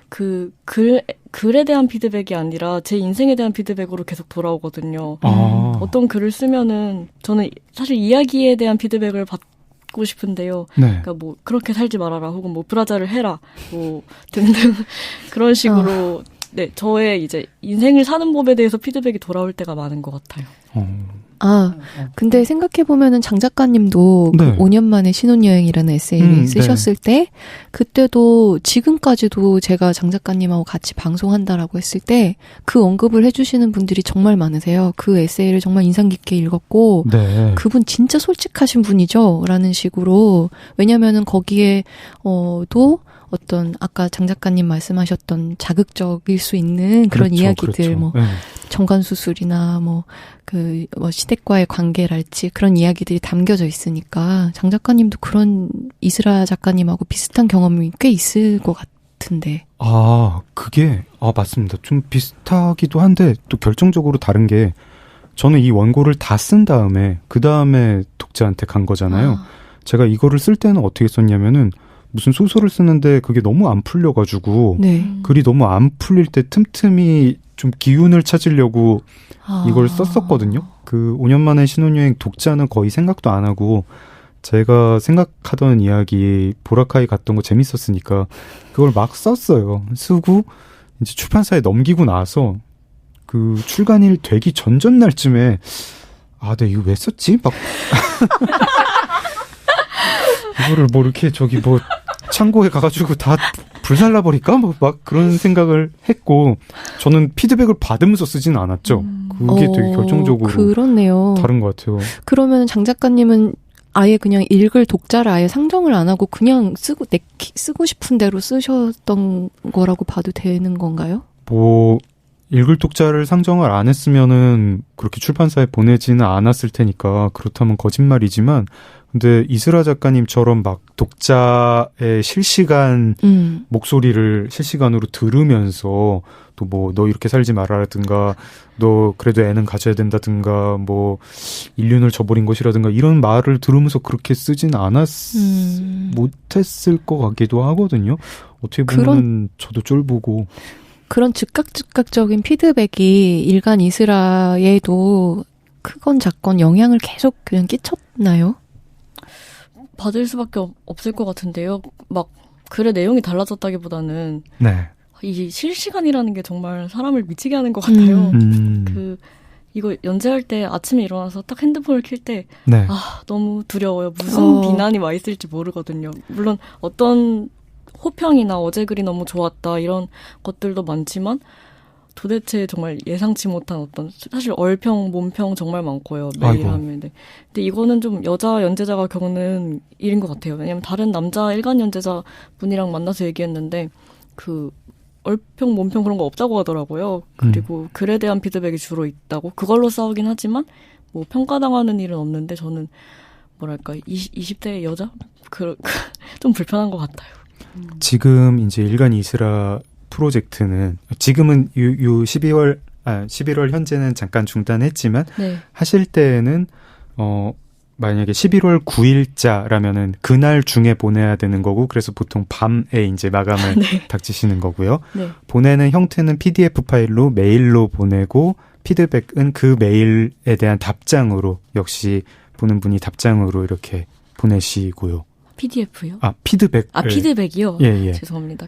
글에 대한 피드백이 아니라 제 인생에 대한 피드백으로 계속 돌아오거든요. 어떤 글을 쓰면은 저는 사실 이야기에 대한 피드백을 받고 싶은데요. 네. 그러니까 뭐 그렇게 살지 말아라 혹은 뭐 브라자를 해라 뭐 등등 그런 식으로 네, 저의 이제 인생을 사는 법에 대해서 피드백이 돌아올 때가 많은 것 같아요. 근데 생각해보면은 장 작가님도 네. 5년 만에 신혼여행이라는 에세이를 쓰셨을 때, 그때도 지금까지도 제가 장 작가님하고 같이 방송한다라고 했을 때, 그 언급을 해주시는 분들이 정말 많으세요. 그 에세이를 정말 인상 깊게 읽었고, 네. 그분 진짜 솔직하신 분이죠? 라는 식으로, 왜냐면은 거기에, 어떤 아까 장 작가님 말씀하셨던 자극적일 수 있는 그런 그렇죠, 이야기들 그렇죠. 뭐 네. 정관 수술이나 뭐 시댁과의 관계랄지 그런 이야기들이 담겨져 있으니까 장 작가님도 그런 이스라 작가님하고 비슷한 경험이 꽤 있을 것 같은데. 그게 맞습니다. 좀 비슷하기도 한데 또 결정적으로 다른 게 저는 이 원고를 다 쓴 다음에 그 다음에 독자한테 간 거잖아요. 제가 이거를 쓸 때는 어떻게 썼냐면은 무슨 소설을 쓰는데 그게 너무 안 풀려가지고 네. 글이 너무 안 풀릴 때 틈틈이 좀 기운을 찾으려고 이걸 썼었거든요. 그 5년 만에 신혼여행 독자는 거의 생각도 안 하고 제가 생각하던 이야기 보라카이 갔던 거 재밌었으니까 그걸 막 썼어요. 쓰고 이제 출판사에 넘기고 나서 그 출간일 되기 전날쯤에 내가 이거 왜 썼지? 막 이거를 뭐 이렇게 창고에 가가지고 다 불살라 버릴까? 막 그런 생각을 했고 저는 피드백을 받으면서 쓰지는 않았죠. 그게 되게 결정적으로 그렇네요. 다른 것 같아요. 그러면 장 작가님은 아예 그냥 읽을 독자를 아예 상정을 안 하고 그냥 쓰고 싶은 대로 쓰셨던 거라고 봐도 되는 건가요? 읽을 독자를 상정을 안 했으면은 그렇게 출판사에 보내지는 않았을 테니까 그렇다면 거짓말이지만 근데 이스라 작가님처럼 막 독자의 실시간 목소리를 실시간으로 들으면서 또 너 이렇게 살지 말아라든가 너 그래도 애는 가져야 된다든가 인륜을 저버린 것이라든가 이런 말을 들으면서 그렇게 쓰진 못했을 것 같기도 하거든요. 어떻게 보면 저도 쫄보고 그런 즉각적인 피드백이 일간 이스라에도 크건 작건 영향을 계속 그냥 끼쳤나요? 받을 수밖에 없을 것 같은데요. 막 글의 내용이 달라졌다기보다는 네. 이 실시간이라는 게 정말 사람을 미치게 하는 것 같아요. 이거 연재할 때 아침에 일어나서 딱 핸드폰을 켤 때 네. 너무 두려워요. 무슨 비난이 와 있을지 모르거든요. 물론 어떤 호평이나 어제 글이 너무 좋았다 이런 것들도 많지만 도대체 정말 예상치 못한 어떤 사실 얼평, 몸평 정말 많고요. 매일 하면. 근데 이거는 좀 여자 연재자가 겪는 일인 것 같아요. 왜냐면 다른 남자 일간 연재자 분이랑 만나서 얘기했는데 그 얼평, 몸평 그런 거 없다고 하더라고요. 그리고 글에 대한 피드백이 주로 있다고. 그걸로 싸우긴 하지만 평가당하는 일은 없는데 저는 뭐랄까 20대 여자? 좀 불편한 것 같아요. 지금 이제 일간 이스라 프로젝트는 지금은 11월 현재는 잠깐 중단했지만 네. 하실 때는 만약에 11월 9일자라면은 그날 중에 보내야 되는 거고 그래서 보통 밤에 이제 마감을 네. 닥치시는 거고요. 네. 보내는 형태는 PDF 파일로 메일로 보내고 피드백은 그 메일에 대한 답장으로 역시 보는 분이 답장으로 이렇게 보내시고요. PDF요? 피드백. 피드백이요? 예. 죄송합니다.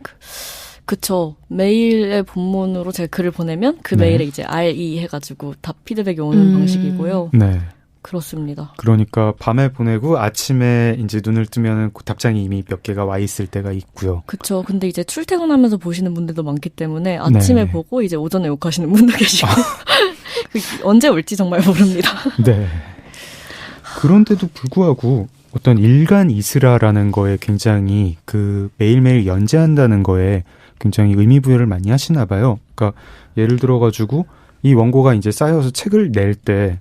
그쵸. 메일의 본문으로 제가 글을 보내면 그 네. 메일에 이제 RE 해가지고 답 피드백이 오는 방식이고요. 네. 그렇습니다. 그러니까 밤에 보내고 아침에 이제 눈을 뜨면 그 답장이 이미 몇 개가 와 있을 때가 있고요. 그쵸. 근데 이제 출퇴근하면서 보시는 분들도 많기 때문에 아침에 네. 보고 이제 오전에 욕하시는 분도 계시고 언제 올지 정말 모릅니다. 네. 그런데도 불구하고 어떤 일간 이스라라는 거에 굉장히 그 매일매일 연재한다는 거에 굉장히 의미 부여를 많이 하시나 봐요. 그러니까 예를 들어가지고 이 원고가 이제 쌓여서 책을 낼 때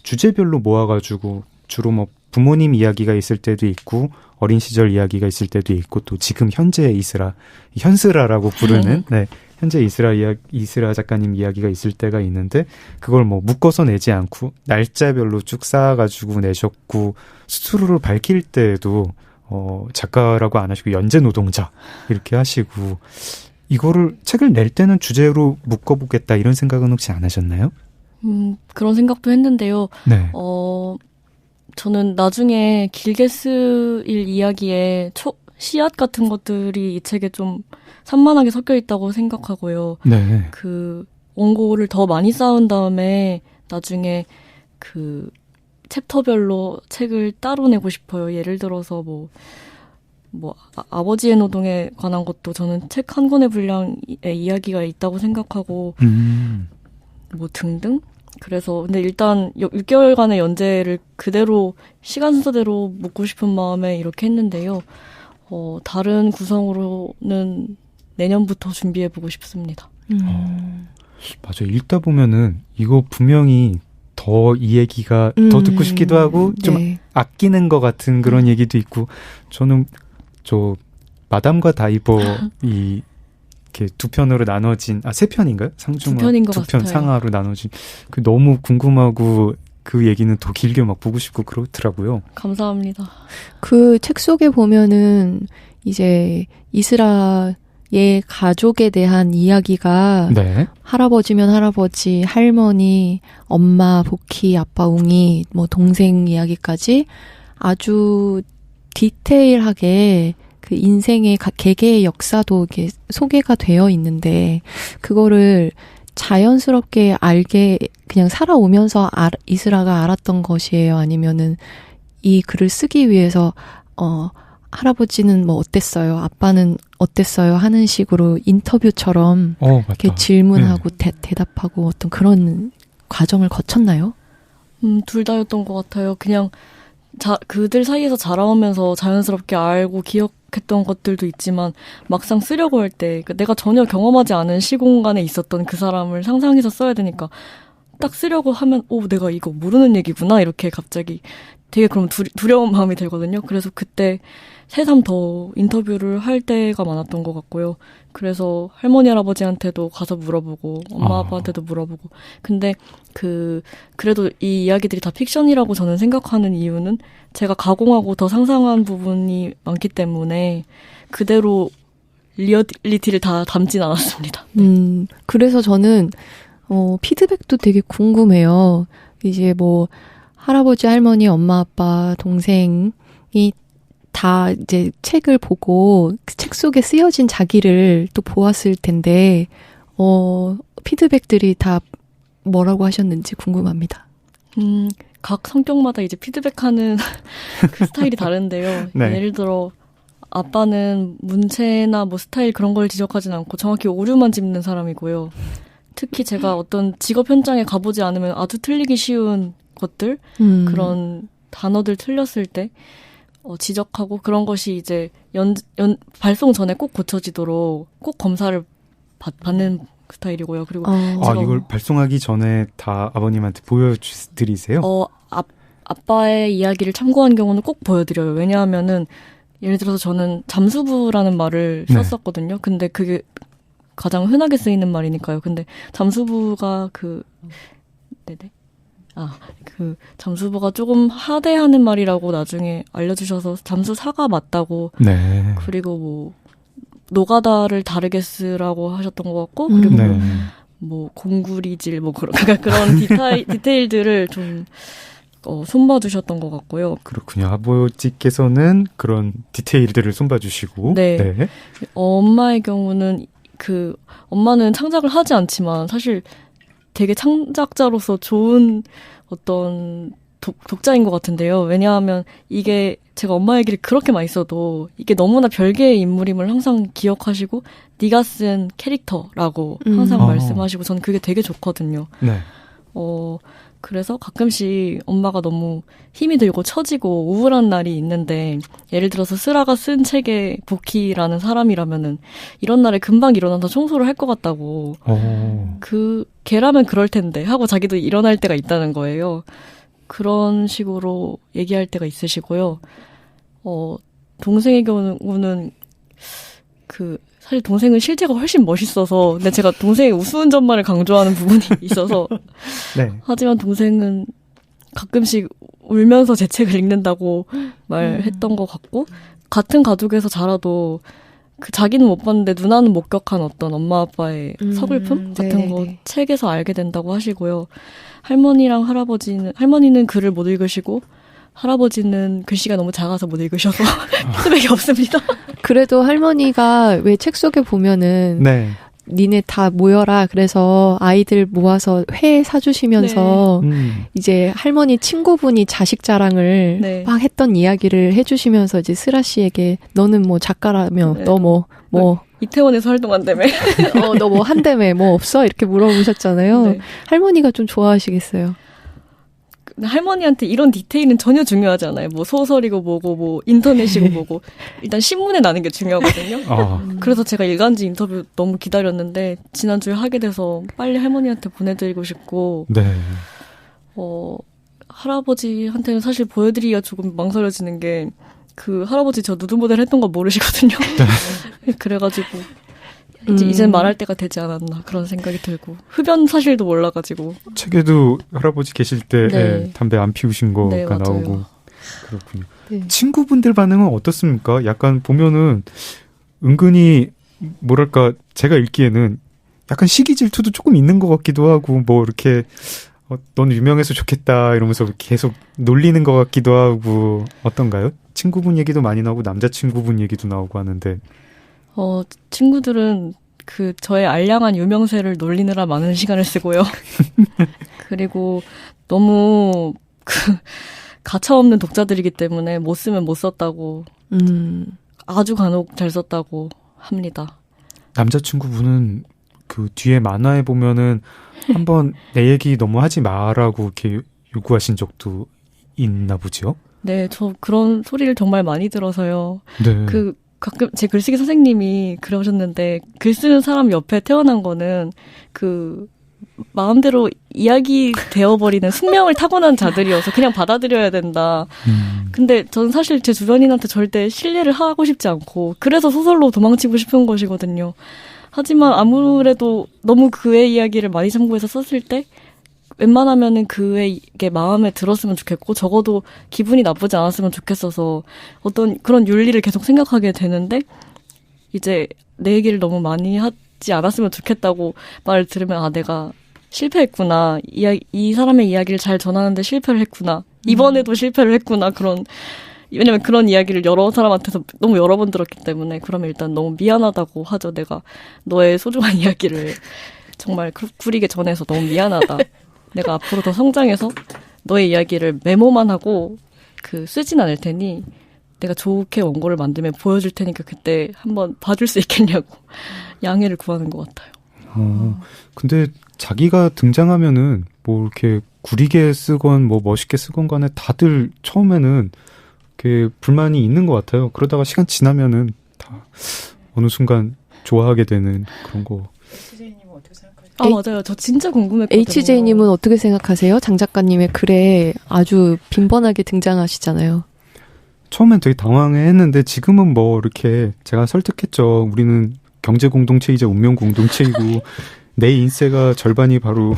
주제별로 모아가지고 주로 부모님 이야기가 있을 때도 있고 어린 시절 이야기가 있을 때도 있고 또 지금 현재 이스라, 현스라라고 부르는 현재 이스라 작가님 이야기가 있을 때가 있는데 그걸 묶어서 내지 않고 날짜별로 쭉 쌓아가지고 내셨고 스스로를 밝힐 때에도 작가라고 안 하시고 연재 노동자 이렇게 하시고 이거를 책을 낼 때는 주제로 묶어보겠다 이런 생각은 혹시 안 하셨나요? 그런 생각도 했는데요. 네. 저는 나중에 길게 쓰일 이야기에 씨앗 같은 것들이 이 책에 좀 산만하게 섞여 있다고 생각하고요. 네. 그 원고를 더 많이 쌓은 다음에 나중에 그 챕터별로 책을 따로 내고 싶어요. 예를 들어서 아버지의 노동에 관한 것도 저는 책 한 권의 분량의 이야기가 있다고 생각하고 등등. 그래서 근데 일단 6개월간의 연재를 그대로 시간 순서대로 묻고 싶은 마음에 이렇게 했는데요. 다른 구성으로는 내년부터 준비해보고 싶습니다. 맞아. 읽다 보면은 이거 분명히 더 이 얘기가 더 듣고 싶기도 하고 좀 네. 아끼는 것 같은 그런 얘기도 있고 저는 저 마담과 다이버 이 이렇게 두 편으로 나눠진 세 편인가요? 상중하 두 편인 것 두 편 같아요. 상하로 나눠진 그 너무 궁금하고 그 얘기는 더 길게 막 보고 싶고 그렇더라고요. 감사합니다. 그 책 속에 보면은 이제 이스라의 가족에 대한 이야기가 네. 할아버지면 할아버지, 할머니, 엄마, 보키, 아빠, 웅이, 뭐 동생 이야기까지 아주 디테일하게 그 인생의 개개의 역사도 이렇게 소개가 되어 있는데 그거를 자연스럽게 알게 그냥 살아오면서 이스라가 알았던 것이에요? 아니면은 이 글을 쓰기 위해서 할아버지는 뭐 어땠어요? 아빠는 어땠어요? 하는 식으로 인터뷰처럼 맞다. 이렇게 질문하고 대답하고 어떤 그런 과정을 거쳤나요? 둘 다였던 것 같아요. 그냥 그들 사이에서 자라오면서 자연스럽게 알고 기억했던 것들도 있지만 막상 쓰려고 할 때 내가 전혀 경험하지 않은 시공간에 있었던 그 사람을 상상해서 써야 되니까 딱 쓰려고 하면 내가 이거 모르는 얘기구나 이렇게 갑자기 되게 그럼 두려운 마음이 들거든요. 그래서 그때 새삼 더 인터뷰를 할 때가 많았던 것 같고요. 그래서 할머니 할아버지한테도 가서 물어보고 엄마 아빠한테도 물어보고 근데 그래도 이 이야기들이 다 픽션이라고 저는 생각하는 이유는 제가 가공하고 더 상상한 부분이 많기 때문에 그대로 리얼리티를 다 담진 않았습니다. 그래서 저는 피드백도 되게 궁금해요. 이제 뭐 할아버지, 할머니, 엄마, 아빠, 동생이 다 이제 책을 보고 그 책 속에 쓰여진 자기를 또 보았을 텐데 피드백들이 다 뭐라고 하셨는지 궁금합니다. 각 성격마다 이제 피드백하는 그 스타일이 다른데요. 네. 예를 들어 아빠는 문체나 뭐 스타일 그런 걸 지적하진 않고 정확히 오류만 짚는 사람이고요. 특히 제가 어떤 직업 현장에 가보지 않으면 아주 틀리기 쉬운 것들, 그런 단어들 틀렸을 때 지적하고 그런 것이 이제 발송 전에 꼭 고쳐지도록 꼭 검사를 받는 스타일이고요. 그리고 이걸 발송하기 전에 다 아버님한테 보여드리세요? 아빠의 이야기를 참고한 경우는 꼭 보여드려요. 왜냐하면은 예를 들어서 저는 잠수부라는 말을 썼었거든요. 근데 그게 가장 흔하게 쓰이는 말이니까요. 근데 잠수부가 잠수부가 조금 하대하는 말이라고 나중에 알려주셔서 잠수사가 맞다고. 네. 그리고 뭐 노가다를 다르게 쓰라고 하셨던 것 같고, 그리고 뭐 공구리질 뭐 그런 디테일들을 좀 손봐주셨던 것 같고요. 그렇군요. 아버지께서는 그런 디테일들을 손봐주시고. 네. 엄마의 경우는 엄마는 창작을 하지 않지만 사실 되게 창작자로서 좋은 어떤 독자인 것 같은데요. 왜냐하면 이게 제가 엄마 얘기를 그렇게 많이 써도 이게 너무나 별개의 인물임을 항상 기억하시고 네가 쓴 캐릭터라고 항상 말씀하시고 저는 그게 되게 좋거든요. 네. 그래서 가끔씩 엄마가 너무 힘이 들고 처지고 우울한 날이 있는데 예를 들어서 스라가 쓴 책에 보키라는 사람이라면은 이런 날에 금방 일어나서 청소를 할 것 같다고 걔라면 그럴 텐데 하고 자기도 일어날 때가 있다는 거예요. 그런 식으로 얘기할 때가 있으시고요. 동생의 경우는 사실 동생은 실제가 훨씬 멋있어서 근데 제가 동생의 우스운 점만을 강조하는 부분이 있어서 네. 하지만 동생은 가끔씩 울면서 제 책을 읽는다고 말했던 것 같고 같은 가족에서 자라도 자기는 못 봤는데 누나는 목격한 어떤 엄마 아빠의 서글픔 같은 거 책에서 알게 된다고 하시고요. 할머니는 글을 못 읽으시고 할아버지는 글씨가 너무 작아서 못 읽으셔서 피드백이 없습니다. 그래도 할머니가 왜 책 속에 보면은 니네 다 모여라. 그래서 아이들 모아서 회 사주시면서 이제 할머니 친구분이 자식 자랑을 막 했던 이야기를 해주시면서 이제 스라 씨에게 너는 뭐 작가라며 너 뭐 이태원에서 활동한다며 너 뭐 한다며 뭐 없어? 이렇게 물어보셨잖아요. 할머니가 좀 좋아하시겠어요. 근데 할머니한테 이런 디테일은 전혀 중요하지 않아요. 뭐 소설이고 뭐고 뭐 인터넷이고 뭐고 일단 신문에 나는 게 중요하거든요. 그래서 제가 일간지 인터뷰 너무 기다렸는데 지난주에 하게 돼서 빨리 할머니한테 보내드리고 싶고 네. 할아버지한테는 사실 보여드리기가 조금 망설여지는 게 그 할아버지 저 누드 모델 했던 거 모르시거든요. 그래가지고 이젠 말할 때가 되지 않았나 그런 생각이 들고 흡연 사실도 몰라가지고 책에도 할아버지 계실 때 네. 담배 안 피우신 거가 네, 맞아요. 나오고 그렇군요. 네. 친구분들 반응은 어떻습니까? 약간 보면은 은근히 뭐랄까 제가 읽기에는 약간 시기 질투도 조금 있는 것 같기도 하고 뭐 이렇게 넌 유명해서 좋겠다 이러면서 계속 놀리는 것 같기도 하고 어떤가요? 친구분 얘기도 많이 나오고 남자친구분 얘기도 나오고 하는데 친구들은 그 저의 알량한 유명세를 놀리느라 많은 시간을 쓰고요. 그리고 너무 가차없는 독자들이기 때문에 못 쓰면 못 썼다고 아주 간혹 잘 썼다고 합니다. 남자친구분은 그 뒤에 만화에 보면은 한번 내 얘기 너무 하지 마라고 이렇게 요구하신 적도 있나 보지요? 네, 저 그런 소리를 정말 많이 들어서요. 네. 가끔 제 글쓰기 선생님이 그러셨는데 글 쓰는 사람 옆에 태어난 거는 그 마음대로 이야기 되어버리는 숙명을 타고난 자들이어서 그냥 받아들여야 된다. 근데 전 사실 제 주변인한테 절대 신뢰를 하고 싶지 않고 그래서 소설로 도망치고 싶은 것이거든요. 하지만 아무래도 너무 그의 이야기를 많이 참고해서 썼을 때 웬만하면은 그의 마음에 들었으면 좋겠고 적어도 기분이 나쁘지 않았으면 좋겠어서 어떤 그런 윤리를 계속 생각하게 되는데 이제 내 얘기를 너무 많이 하지 않았으면 좋겠다고 말을 들으면 내가 실패했구나. 이 사람의 이야기를 잘 전하는데 실패를 했구나. 이번에도 실패를 했구나. 왜냐면 그런 이야기를 여러 사람한테서 너무 여러 번 들었기 때문에 그러면 일단 너무 미안하다고 하죠. 내가 너의 소중한 이야기를 정말 구리게 전해서 너무 미안하다. 내가 앞으로 더 성장해서 너의 이야기를 메모만 하고 쓰진 않을 테니 내가 좋게 원고를 만들면 보여줄 테니까 그때 한번 봐줄 수 있겠냐고 양해를 구하는 것 같아요. 근데 자기가 등장하면은 뭐 이렇게 구리게 쓰건 뭐 멋있게 쓰건 간에 다들 처음에는 그 불만이 있는 것 같아요. 그러다가 시간 지나면은 다 어느 순간 좋아하게 되는 그런 거. HJ님은 어떻게 생각하세요? 맞아요. 저 진짜 궁금했거든요. HJ님은 어떻게 생각하세요? 장 작가님의 글에 아주 빈번하게 등장하시잖아요. 처음엔 되게 당황했는데 지금은 뭐 이렇게 제가 설득했죠. 우리는 경제 공동체이자 운명 공동체이고 내 인세가 절반이 바로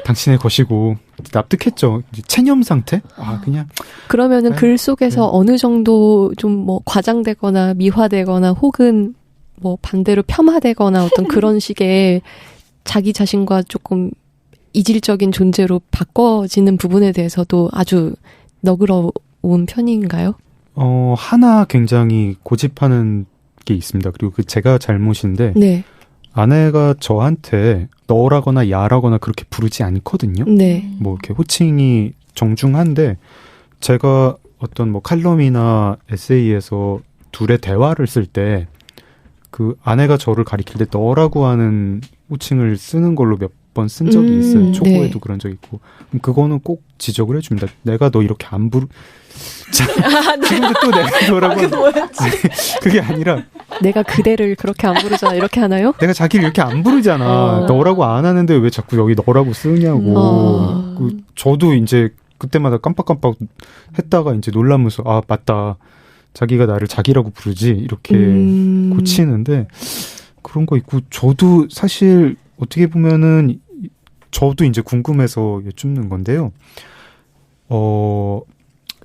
당신의 것이고 납득했죠. 체념 상태? 그냥 그러면은 글 속에서 어느 정도 좀 뭐 과장되거나 미화되거나 혹은 뭐 반대로 폄하되거나 어떤 그런 식의 자기 자신과 조금 이질적인 존재로 바꿔지는 부분에 대해서도 아주 너그러운 편인가요? 하나 굉장히 고집하는 게 있습니다. 그리고 제가 잘못인데 네. 아내가 저한테 너라거나 야라거나 그렇게 부르지 않거든요. 네. 뭐 이렇게 호칭이 정중한데 제가 어떤 뭐 칼럼이나 에세이에서 둘의 대화를 쓸 때 그 아내가 저를 가리킬 때 너라고 하는 호칭을 쓰는 걸로 몇 번 쓴 적이 있어요. 초고에도 네. 그런 적이 있고. 그거는 꼭 지적을 해줍니다. 내가 너 이렇게 안 지금도 또 내가 너라고 그게 아니라 내가 그대를 그렇게 안 부르잖아. 이렇게 하나요? 내가 자기를 이렇게 안 부르잖아. 너라고 안 하는데 왜 자꾸 여기 너라고 쓰냐고. 저도 이제 그때마다 깜빡깜빡 했다가 이제 놀라면서 맞다. 자기가 나를 자기라고 부르지. 이렇게 고치는데 그런 거 있고 저도 사실 어떻게 보면은 저도 이제 궁금해서 여쭙는 건데요.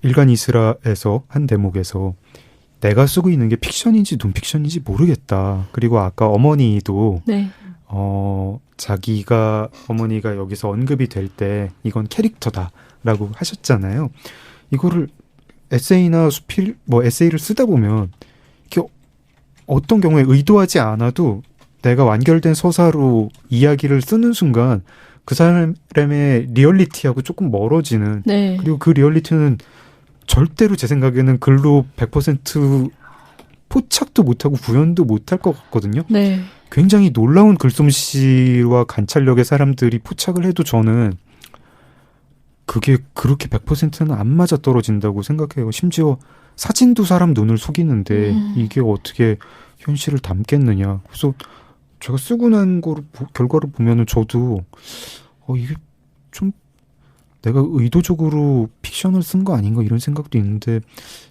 일간 이스라에서 한 대목에서 내가 쓰고 있는 게 픽션인지 논픽션인지 모르겠다. 그리고 아까 어머니도 네. 어머니가 여기서 언급이 될 때 이건 캐릭터다라고 하셨잖아요. 이거를 에세이나 에세이를 쓰다 보면 이렇게 어떤 경우에 의도하지 않아도 내가 완결된 서사로 이야기를 쓰는 순간 그 사람의 리얼리티하고 조금 멀어지는 네. 그리고 그 리얼리티는 절대로 제 생각에는 글로 100% 포착도 못하고 구현도 못할 것 같거든요. 네. 굉장히 놀라운 글솜씨와 관찰력의 사람들이 포착을 해도 저는 그게 그렇게 100%는 안 맞아 떨어진다고 생각해요. 심지어 사진도 사람 눈을 속이는데 이게 어떻게 현실을 담겠느냐. 그래서 제가 쓰고 난 거를 결과를 보면은 저도 이게 좀 내가 의도적으로 픽션을 쓴 거 아닌가 이런 생각도 있는데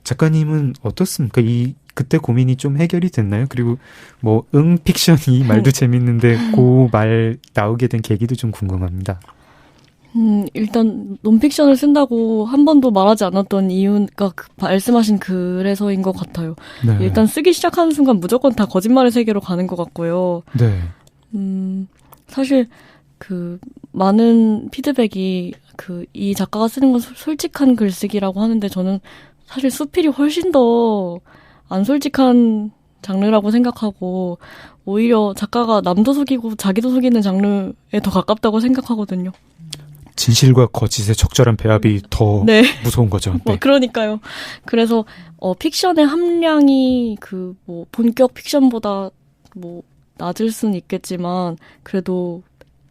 작가님은 어떻습니까? 그때 고민이 좀 해결이 됐나요? 그리고 뭐 픽션이 말도 재밌는데 그 말 나오게 된 계기도 좀 궁금합니다. 일단 논픽션을 쓴다고 한 번도 말하지 않았던 이유가 말씀하신 그래서인 것 같아요. 네. 일단 쓰기 시작하는 순간 무조건 다 거짓말의 세계로 가는 것 같고요. 네. 사실 많은 피드백이 이 작가가 쓰는 건 솔직한 글쓰기라고 하는데 저는 사실 수필이 훨씬 더 안 솔직한 장르라고 생각하고 오히려 작가가 남도 속이고 자기도 속이는 장르에 더 가깝다고 생각하고든요. 진실과 거짓의 적절한 배합이 더 네. 무서운 거죠. 네. 그러니까요. 그래서 픽션의 함량이 본격 픽션보다 낮을 수는 있겠지만 그래도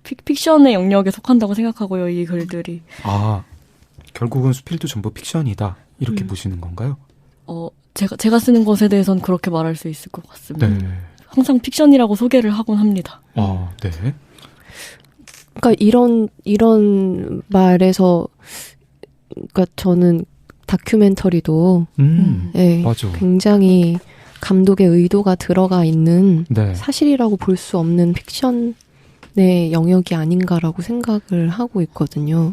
픽션의 영역에 속한다고 생각하고요. 이 글들이. 결국은 수필도 전부 픽션이다. 이렇게 보시는 건가요? 제가 쓰는 것에 대해서는 그렇게 말할 수 있을 것 같습니다. 네. 항상 픽션이라고 소개를 하곤 합니다. 네. 그러니까 이런 말에서 그러니까 저는 다큐멘터리도 네, 맞아. 굉장히 감독의 의도가 들어가 있는 네. 사실이라고 볼 수 없는 픽션의 영역이 아닌가라고 생각을 하고 있거든요.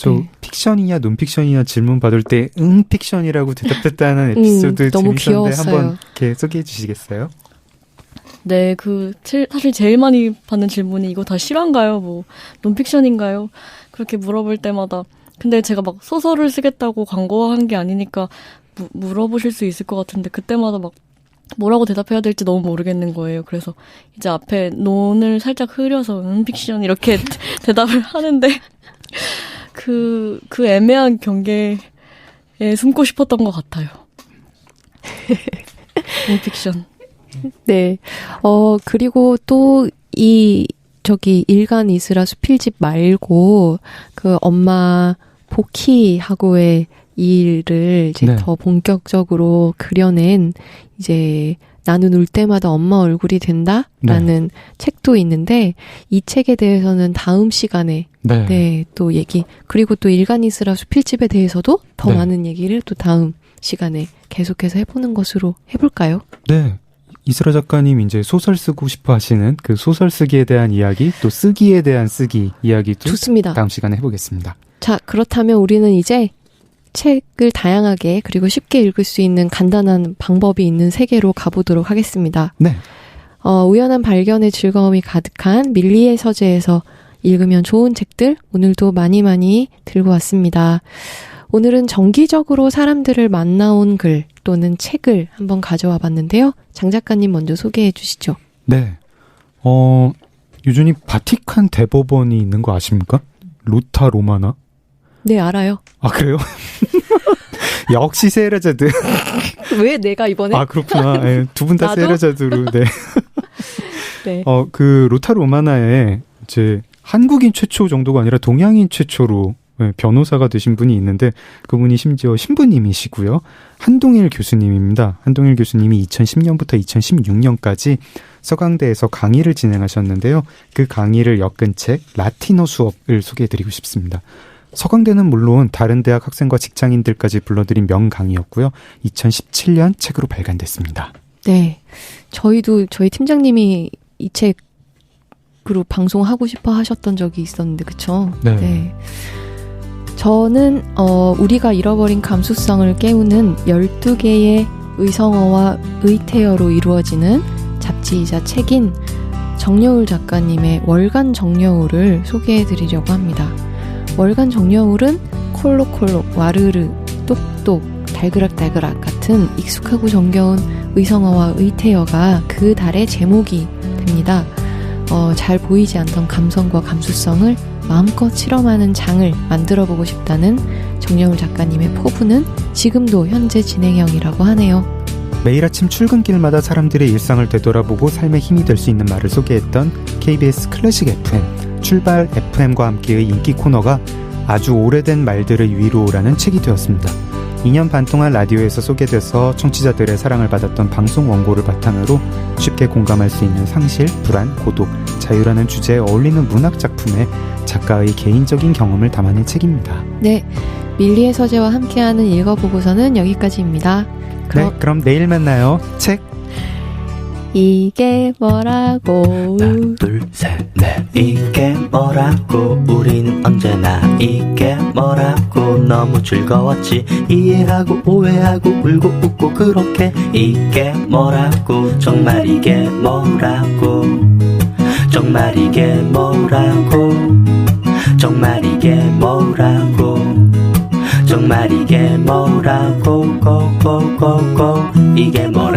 네. 픽션이냐 논픽션이냐 질문 받을 때 픽션이라고 대답했다는 에피소드 너무 재밌었는데 귀여웠어요. 한번 이렇게 소개해 주시겠어요? 네, 사실 제일 많이 받는 질문이 이거 다 실화인가요? 논픽션인가요? 그렇게 물어볼 때마다. 근데 제가 막 소설을 쓰겠다고 광고한 게 아니니까 물어보실 수 있을 것 같은데 그때마다 막 뭐라고 대답해야 될지 너무 모르겠는 거예요. 그래서 이제 앞에 논을 살짝 흐려서 픽션 이렇게 대답을 하는데 그 애매한 경계에 숨고 싶었던 것 같아요. 논픽션. 네. 그리고 또 일간 이스라 수필집 말고 엄마 복희하고의 일을 이제 네. 더 본격적으로 그려낸 이제 나는 울 때마다 엄마 얼굴이 된다라는 책도 있는데 이 책에 대해서는 다음 시간에 또 그리고 또 일간 이스라 수필집에 대해서도 더 많은 얘기를 또 다음 시간에 계속해서 해보는 것으로 해볼까요? 네. 이스라 작가님 이제 소설 쓰고 싶어 하시는 그 소설 쓰기에 대한 이야기 또 쓰기에 대한 쓰기 이야기도 좋습니다. 다음 시간에 해보겠습니다. 자, 그렇다면 우리는 이제 책을 다양하게 그리고 쉽게 읽을 수 있는 간단한 방법이 있는 세계로 가보도록 하겠습니다. 네. 우연한 발견의 즐거움이 가득한 밀리의 서재에서 읽으면 좋은 책들 오늘도 많이 들고 왔습니다. 오늘은 정기적으로 사람들을 만나온 글 또는 책을 한번 가져와 봤는데요. 장 작가님 먼저 소개해 주시죠. 네. 유준이 바티칸 대법원이 있는 거 아십니까? 루타 로마나? 네, 알아요. 아, 그래요? 역시 세헤라자드. 왜 내가 이번에? 아, 그렇구나. 네, 두 분 다 나도? 세헤라자드로. 네. 네. 그 루타 로마나에 이제 한국인 최초 정도가 아니라 동양인 최초로 변호사가 되신 분이 있는데 그분이 심지어 신부님이시고요. 한동일 교수님입니다. 한동일 교수님이 2010년부터 2016년까지 서강대에서 강의를 진행하셨는데요. 그 강의를 엮은 책 라틴어 수업을 소개해드리고 싶습니다. 서강대는 물론 다른 대학 학생과 직장인들까지 불러들인 명강의였고요. 2017년 책으로 발간됐습니다. 네. 저희 팀장님이 이 책으로 방송하고 싶어 하셨던 적이 있었는데, 그쵸? 네. 저는, 우리가 잃어버린 감수성을 깨우는 12개의 의성어와 의태어로 이루어지는 잡지이자 책인 정여울 작가님의 월간 정여울을 소개해드리려고 합니다. 월간 정여울은 콜록콜록, 와르르, 똑똑, 달그락달그락 같은 익숙하고 정겨운 의성어와 의태어가 그 달의 제목이 됩니다. 잘 보이지 않던 감성과 감수성을 마음껏 실험하는 장을 만들어보고 싶다는 정여울 작가님의 포부는 지금도 현재 진행형이라고 하네요. 매일 아침 출근길마다 사람들의 일상을 되돌아보고 삶에 힘이 될 수 있는 말을 소개했던 KBS 클래식 FM 출발 FM과 함께의 인기 코너가 아주 오래된 말들의 위로라는 책이 되었습니다. 2년 반 동안 라디오에서 소개돼서 청취자들의 사랑을 받았던 방송 원고를 바탕으로 쉽게 공감할 수 있는 상실, 불안, 고독, 자유라는 주제에 어울리는 문학 작품에 작가의 개인적인 경험을 담아낸 책입니다. 네, 밀리의 서재와 함께하는 읽어보고서는 여기까지입니다. 그럼 내일 만나요. 책 이게 뭐라고. 하나 둘셋넷 이게 뭐라고 우리는 언제나 이게 뭐라고 너무 즐거웠지 이해하고 오해하고 울고 웃고 그렇게 이게 뭐라고 정말 이게 뭐라고 정말 이게 뭐라고 정말 이게 뭐라고 정말 이게 뭐라고 고고고고 이게 뭐라고